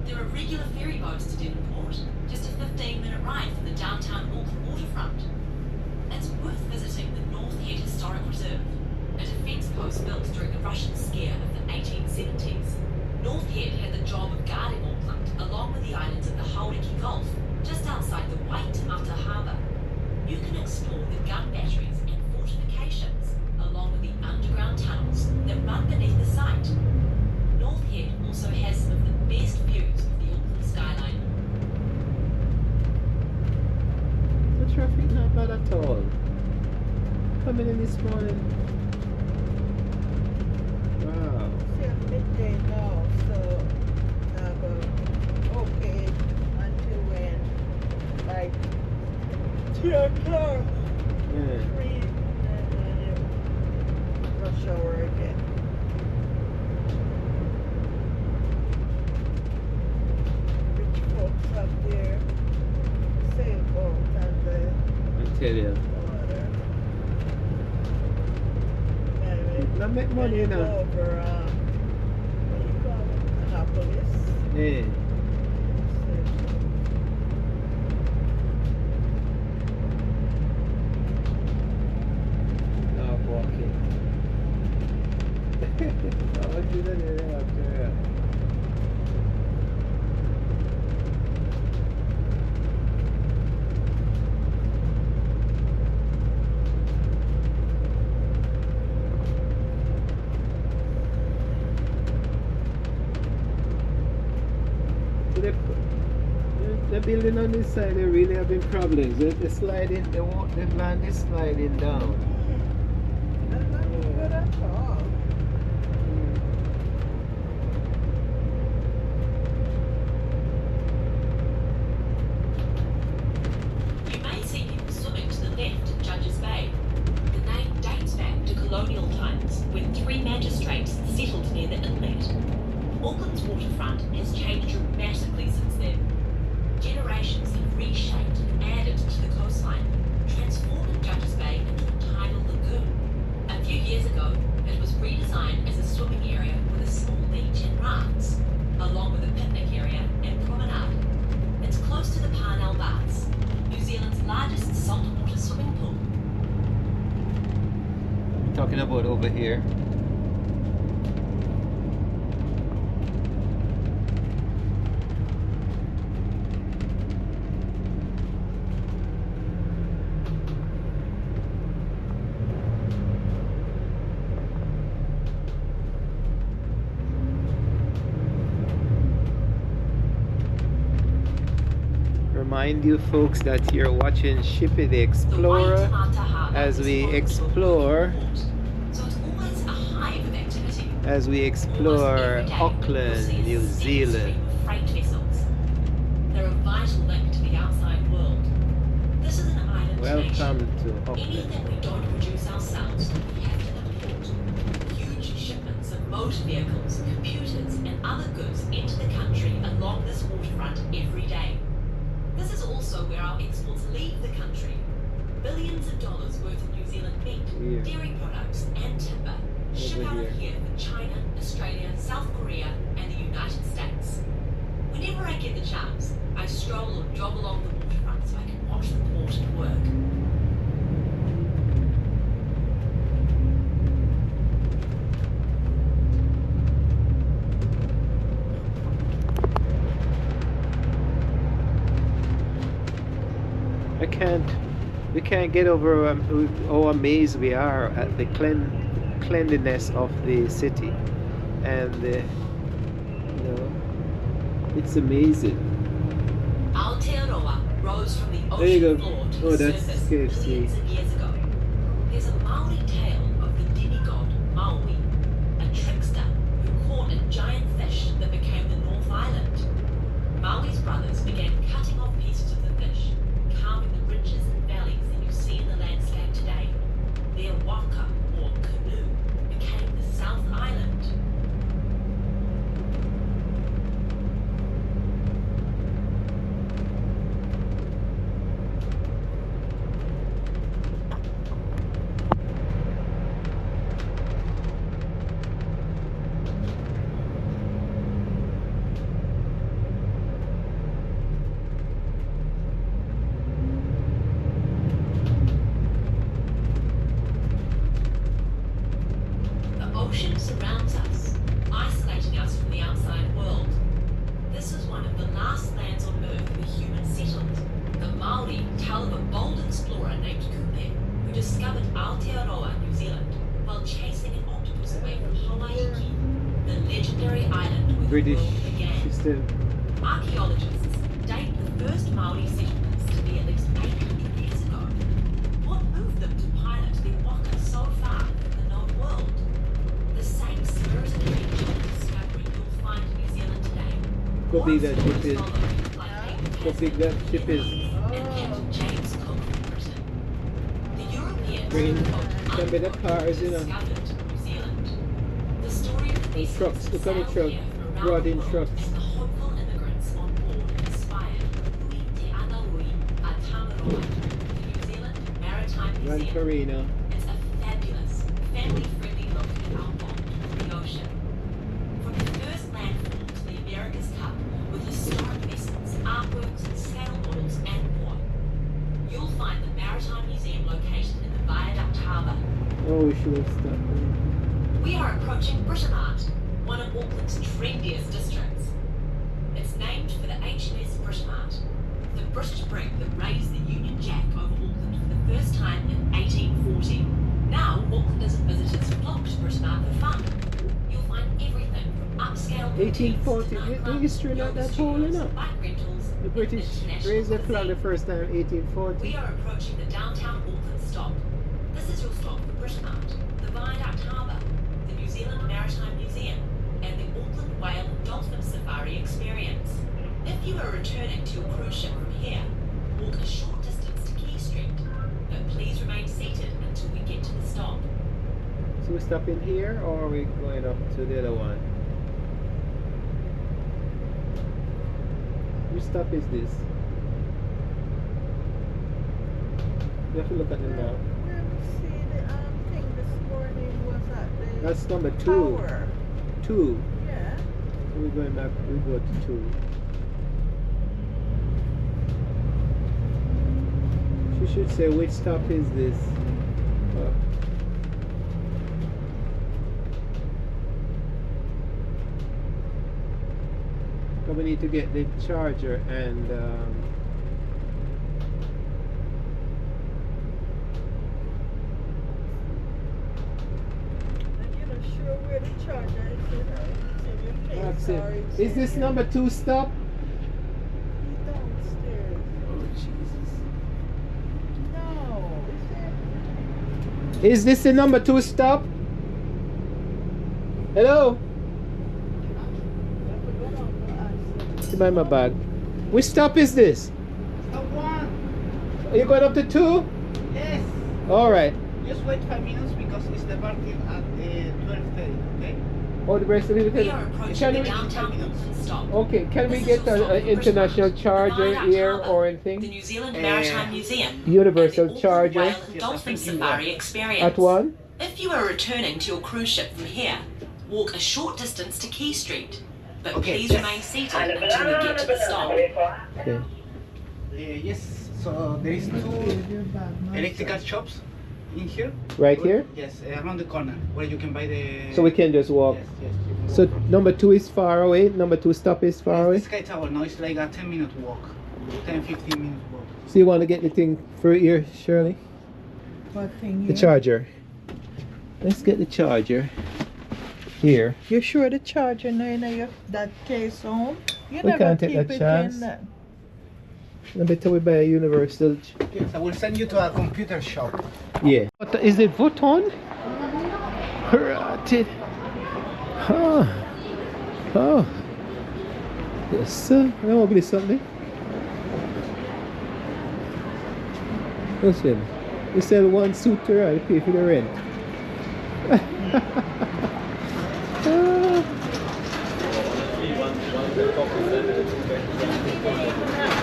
There are regular ferry boats to Devonport, just a 15-minute ride from the downtown Auckland waterfront. It's worth visiting the North Head Historic Reserve, a defence post built during the Russian scare of the 1870s. North Head had the job of guarding Auckland, along with the islands of the Hauriki Gulf, just outside the Waitemata Harbour. You can explore the gun batteries and fortifications, along with the underground tunnels that run beneath the site. North Head also has some of the best views of the Auckland skyline. The traffic not bad at all. Coming in this morning. Wow. It's midday now, so okay until when, like 3 o'clock, Yeah. 3, and then rush hour again. Rich folks have their sailboat and the I tell you. water. And Not make money, you go know. over, what do you call it? Annapolis. Yeah. Not walking. I do that area after. The building on this side, they really having problems. They're sliding, the land is sliding down. That's not good at all. You may see people swimming to the left in Judges Bay. The name dates back to colonial times when 3 magistrates settled near the inlet. Auckland's waterfront has changed dramatically since then. Generations have reshaped and added to the coastline, transforming Judges Bay into a tidal lagoon. A few years ago, it was redesigned as a swimming area with a small beach and rafts, along with a picnic area and promenade. It's close to the Parnell Baths, New Zealand's largest saltwater swimming pool. Talking about over here. remind you folks that you're watching Shippy the Explorer as we explore Auckland, New Zealand. They're a vital link to the outside world. This is an island Welcome nation. to Auckland. Anything we don't produce ourselves, we have to import. Huge shipments of motor vehicles, computers, and other goods enter the country along this waterfront every day. This is also where our exports leave the country. Billions of dollars worth of New Zealand meat, dairy products, and timber ship out of here for China, Australia, South Korea, and the United States. Whenever I get the chance, I stroll or jog along the waterfront so I can watch the port at work. We can't get over how amazed we are at the cleanliness of the city, and you know, it's amazing. Aotearoa rose from the There you ocean go. floor to Oh, the that's surface KFC. millions of years ago. There's a Maori tale of the demigod Maui, a trickster who caught a giant fish that became the North Island. Maui's brothers began cutting off pieces of the fish, carving the ridges and valleys that you see in the landscape today. Their waka, or canoe, became the South Island. Ocean surrounds us, isolating us from the outside world. This is one of the last lands on Earth where humans settled. The Maori tell of a bold explorer named Kupe who discovered Aotearoa, New Zealand, while chasing an octopus away from Hawaii, the legendary island where British the world began. system. Archaeologists date the first Maori settlements to be at least 800 years ago. What moved them to pilot their waka so far from the known world? The same spirit of adventure and discovery you'll find in New Zealand today. Could be that ship is. Could be that ship is. And Captain James Cook from Britain. The Europeans Bringing wrote some of the cars, you know. discovered New Zealand. The story of the Trucks, look at the sailed truck, here from around brought the in world, trucks. and the hopeful immigrants on board inspired Hui Te Anaui a Tangaroa, the New Zealand Maritime Gran Museum. Torino. It's a fabulous, family-friendly look at our bond with the ocean. From the first landfall to the America's Cup, with historic vessels, artworks, sailboats, and more. You'll find the Maritime Museum located in the Viaduct Harbour. Oh, we should have stopped. We are approaching Britomart, one of Auckland's trendiest districts. It's named for the HMS Britomart, the British brig that raised the Union Jack over Auckland for the first time in 1840. Now, Aucklanders and visitors flock to Britomart for fun. You'll find everything from upscale 1840, the history not that whole, you know. bike rentals, The British raised the flag the first time in 1840. We are approaching the downtown Auckland stop. This is your stop for Britomart, the Viaduct Harbour, the New Zealand Maritime Museum, and the Auckland Whale and Dolphin Safari experience. If you are returning to your cruise ship from here, walk a short distance to Quay Street, but please remain seated until we get to the stop. So we stop in here, or are we going up to the other one? Which stop is this? You have to look at the map. Let me see, the thing this morning was at the That's number 2. tower. 2. Yeah. So we're going back, we go to 2. She should say which stop is this. So we need to get the charger and I'm not sure where the charger is, you know. It's in your that's face, or it. it's Is in this your- number 2 stop? downstairs. Is this the number 2 stop? Hello? Buy my bag. Which stop is this? Stop 1. Are you going up to 2? Yes. Alright. Just wait 5 minutes because it's the parking at 12:30. Okay. Oh, the rest of it. We are approaching the downtown Auckland stop. Okay, can we This get is also an the international British charger Harbour, here Harbour, or the anything? New Zealand Maritime Museum, Universal and the charger. Auckland Whale and Dolphin Safari experience. At 1? If you are returning to your cruise ship from here, walk a short distance to Quay Street, but Okay, please yes. remain seated until we get to the stop. Okay. Yes. So there is 2 electrical shops in here. Right here? Yes, around the corner where you can buy the. So we can just walk. Yes, yes. You can So walk. number 2 is far away. Number 2 stop is far away. Yes, the Sky Tower now it's like a 10-minute walk, 10-15-minute walk. So you want to get the thing for here, Shirley? What thing The here? charger. Let's get the charger here. You sure the charger now in your, that case home? You We never can't take keep that it chance. in that. I better we buy a universal. Yes, I will send you to a computer shop. Yeah. What is it? Vuitton? Right. Oh. Oh. Yes, sir. I want to be something. Listen. You sell one suitor, I'll pay for the rent. Ah.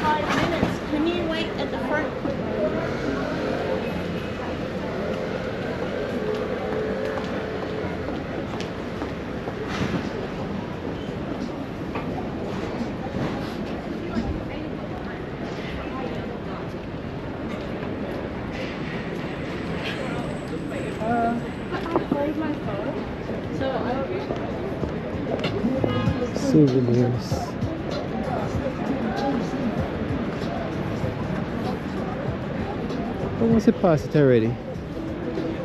5 minutes. Can you wait at the front? Hold my phone. So Souvenirs. I want to pass it already.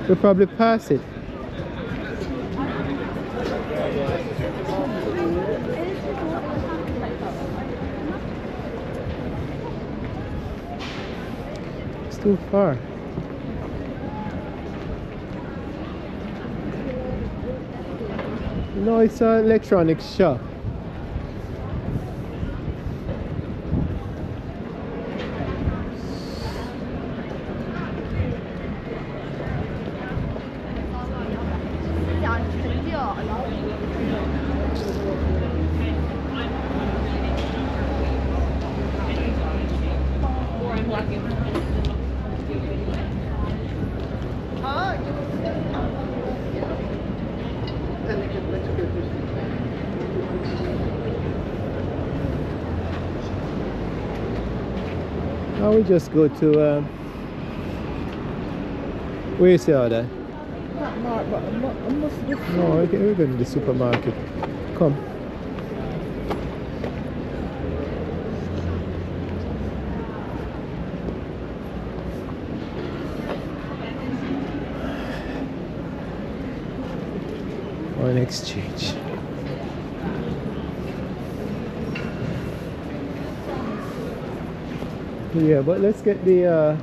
We'll probably pass it. It's too far. No, it's an electronics shop. Now we just go to where is the other? No, okay, we're going to the supermarket. Come. Foreign exchange. Yeah, but let's get the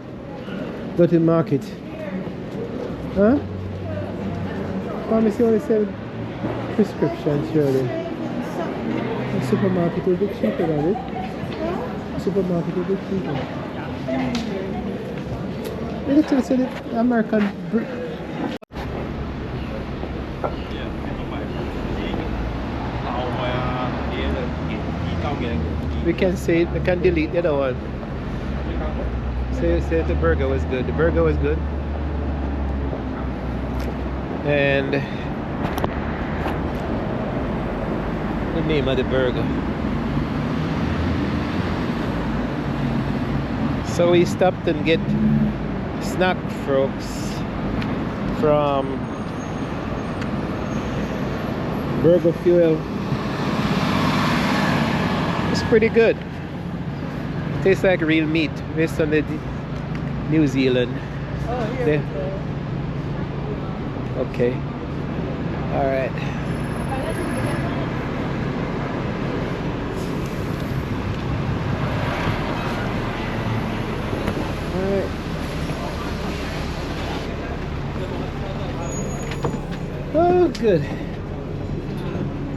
go to the market. Huh? Pharmacy only sell prescriptions, surely. The supermarket will be cheaper than it. The supermarket will be cheaper. They literally sell it American. We can say it, we can delete the other one. Say the burger was good. The burger was good. And the name of the burger. So we stopped and get snack folks from Burger Fuel. It's pretty good. Tastes like real meat based on the New Zealand. Oh, here There. we go. Okay. All right. All right. Good.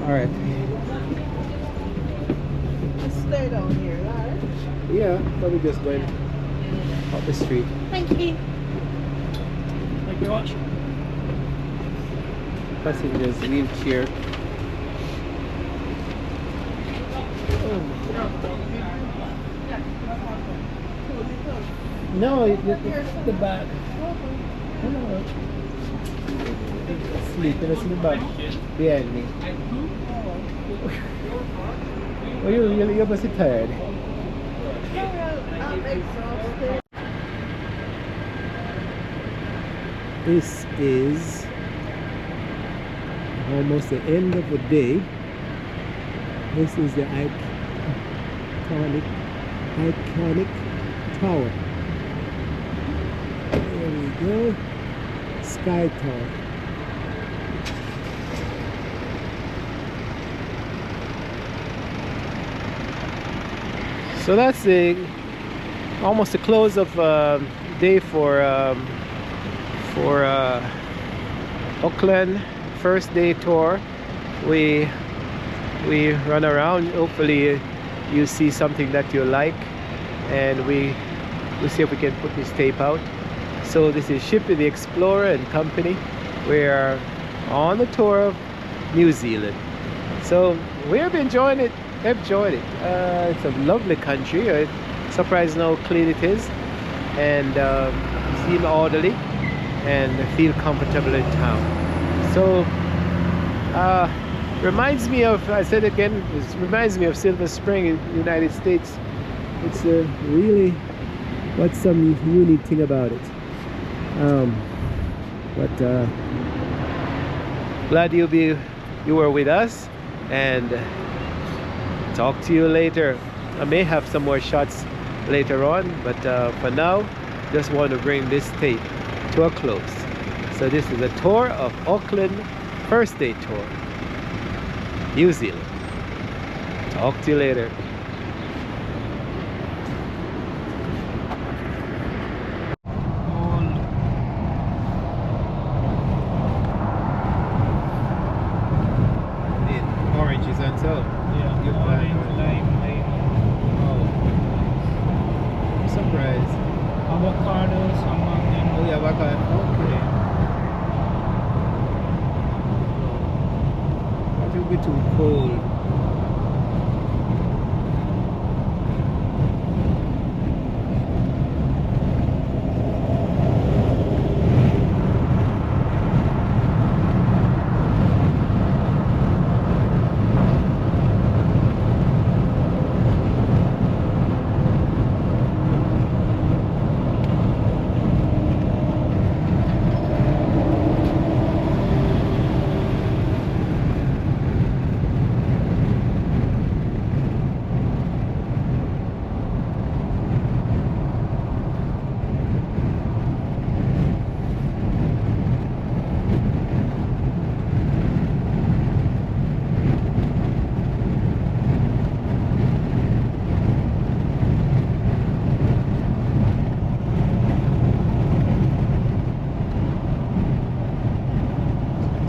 All right. Stay down here, right? Yeah, probably just going up the street. Thank you. Thank you very much. Passengers wheelchair. No, the back. Sleeping in the back behind me. Oh, you must be tired. This is almost the end of the day. This is the iconic tower. There we go. Sky Tower. So that's almost the close of day for Auckland first day tour. We run around. Hopefully you see something that you like, and we see if we can put this tape out. So this is Shippy the Explorer and company. We are on the tour of New Zealand. So we have enjoying it. Enjoyed it. It's a lovely country. Surprised how clean it is, and seem orderly and feel comfortable in town. So reminds me of, I said again, it reminds me of Silver Spring in the United States. It's really what's some unique thing about it. But glad you were with us, and talk to you later. I may have some more shots later on, but for now, just want to bring this tape to a close. So this is a tour of Auckland first day tour, New Zealand. Talk to you later. Oranges on top. Yeah, orange, lime. Oh, I'm surprised. Avocado, some of them. Oh yeah, avocado. Okay. It will be too cold.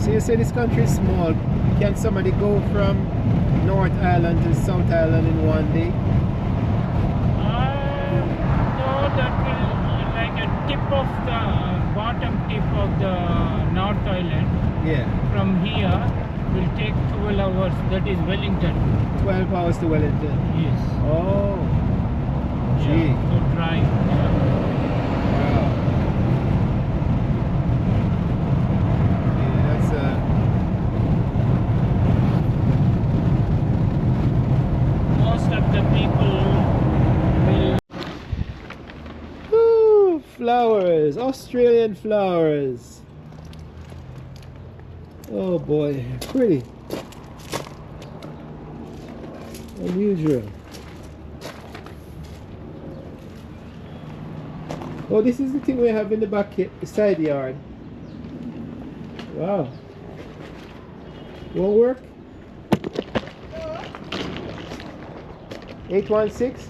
So you say this country is small. Can somebody go from North Island to South Island in one day? No, that will like a tip of the bottom tip of the North Island. Yeah. From here will take 12 hours. That is Wellington. 12 hours to Wellington. Yes. Oh. Gee. Yeah, to drive. Yeah. Wow. Yeah, that's Most of the people will. Woo, flowers, Australian flowers. Oh boy, pretty. Unusual. Oh, this is the thing we have in the back side yard. Wow. Won't work? 816?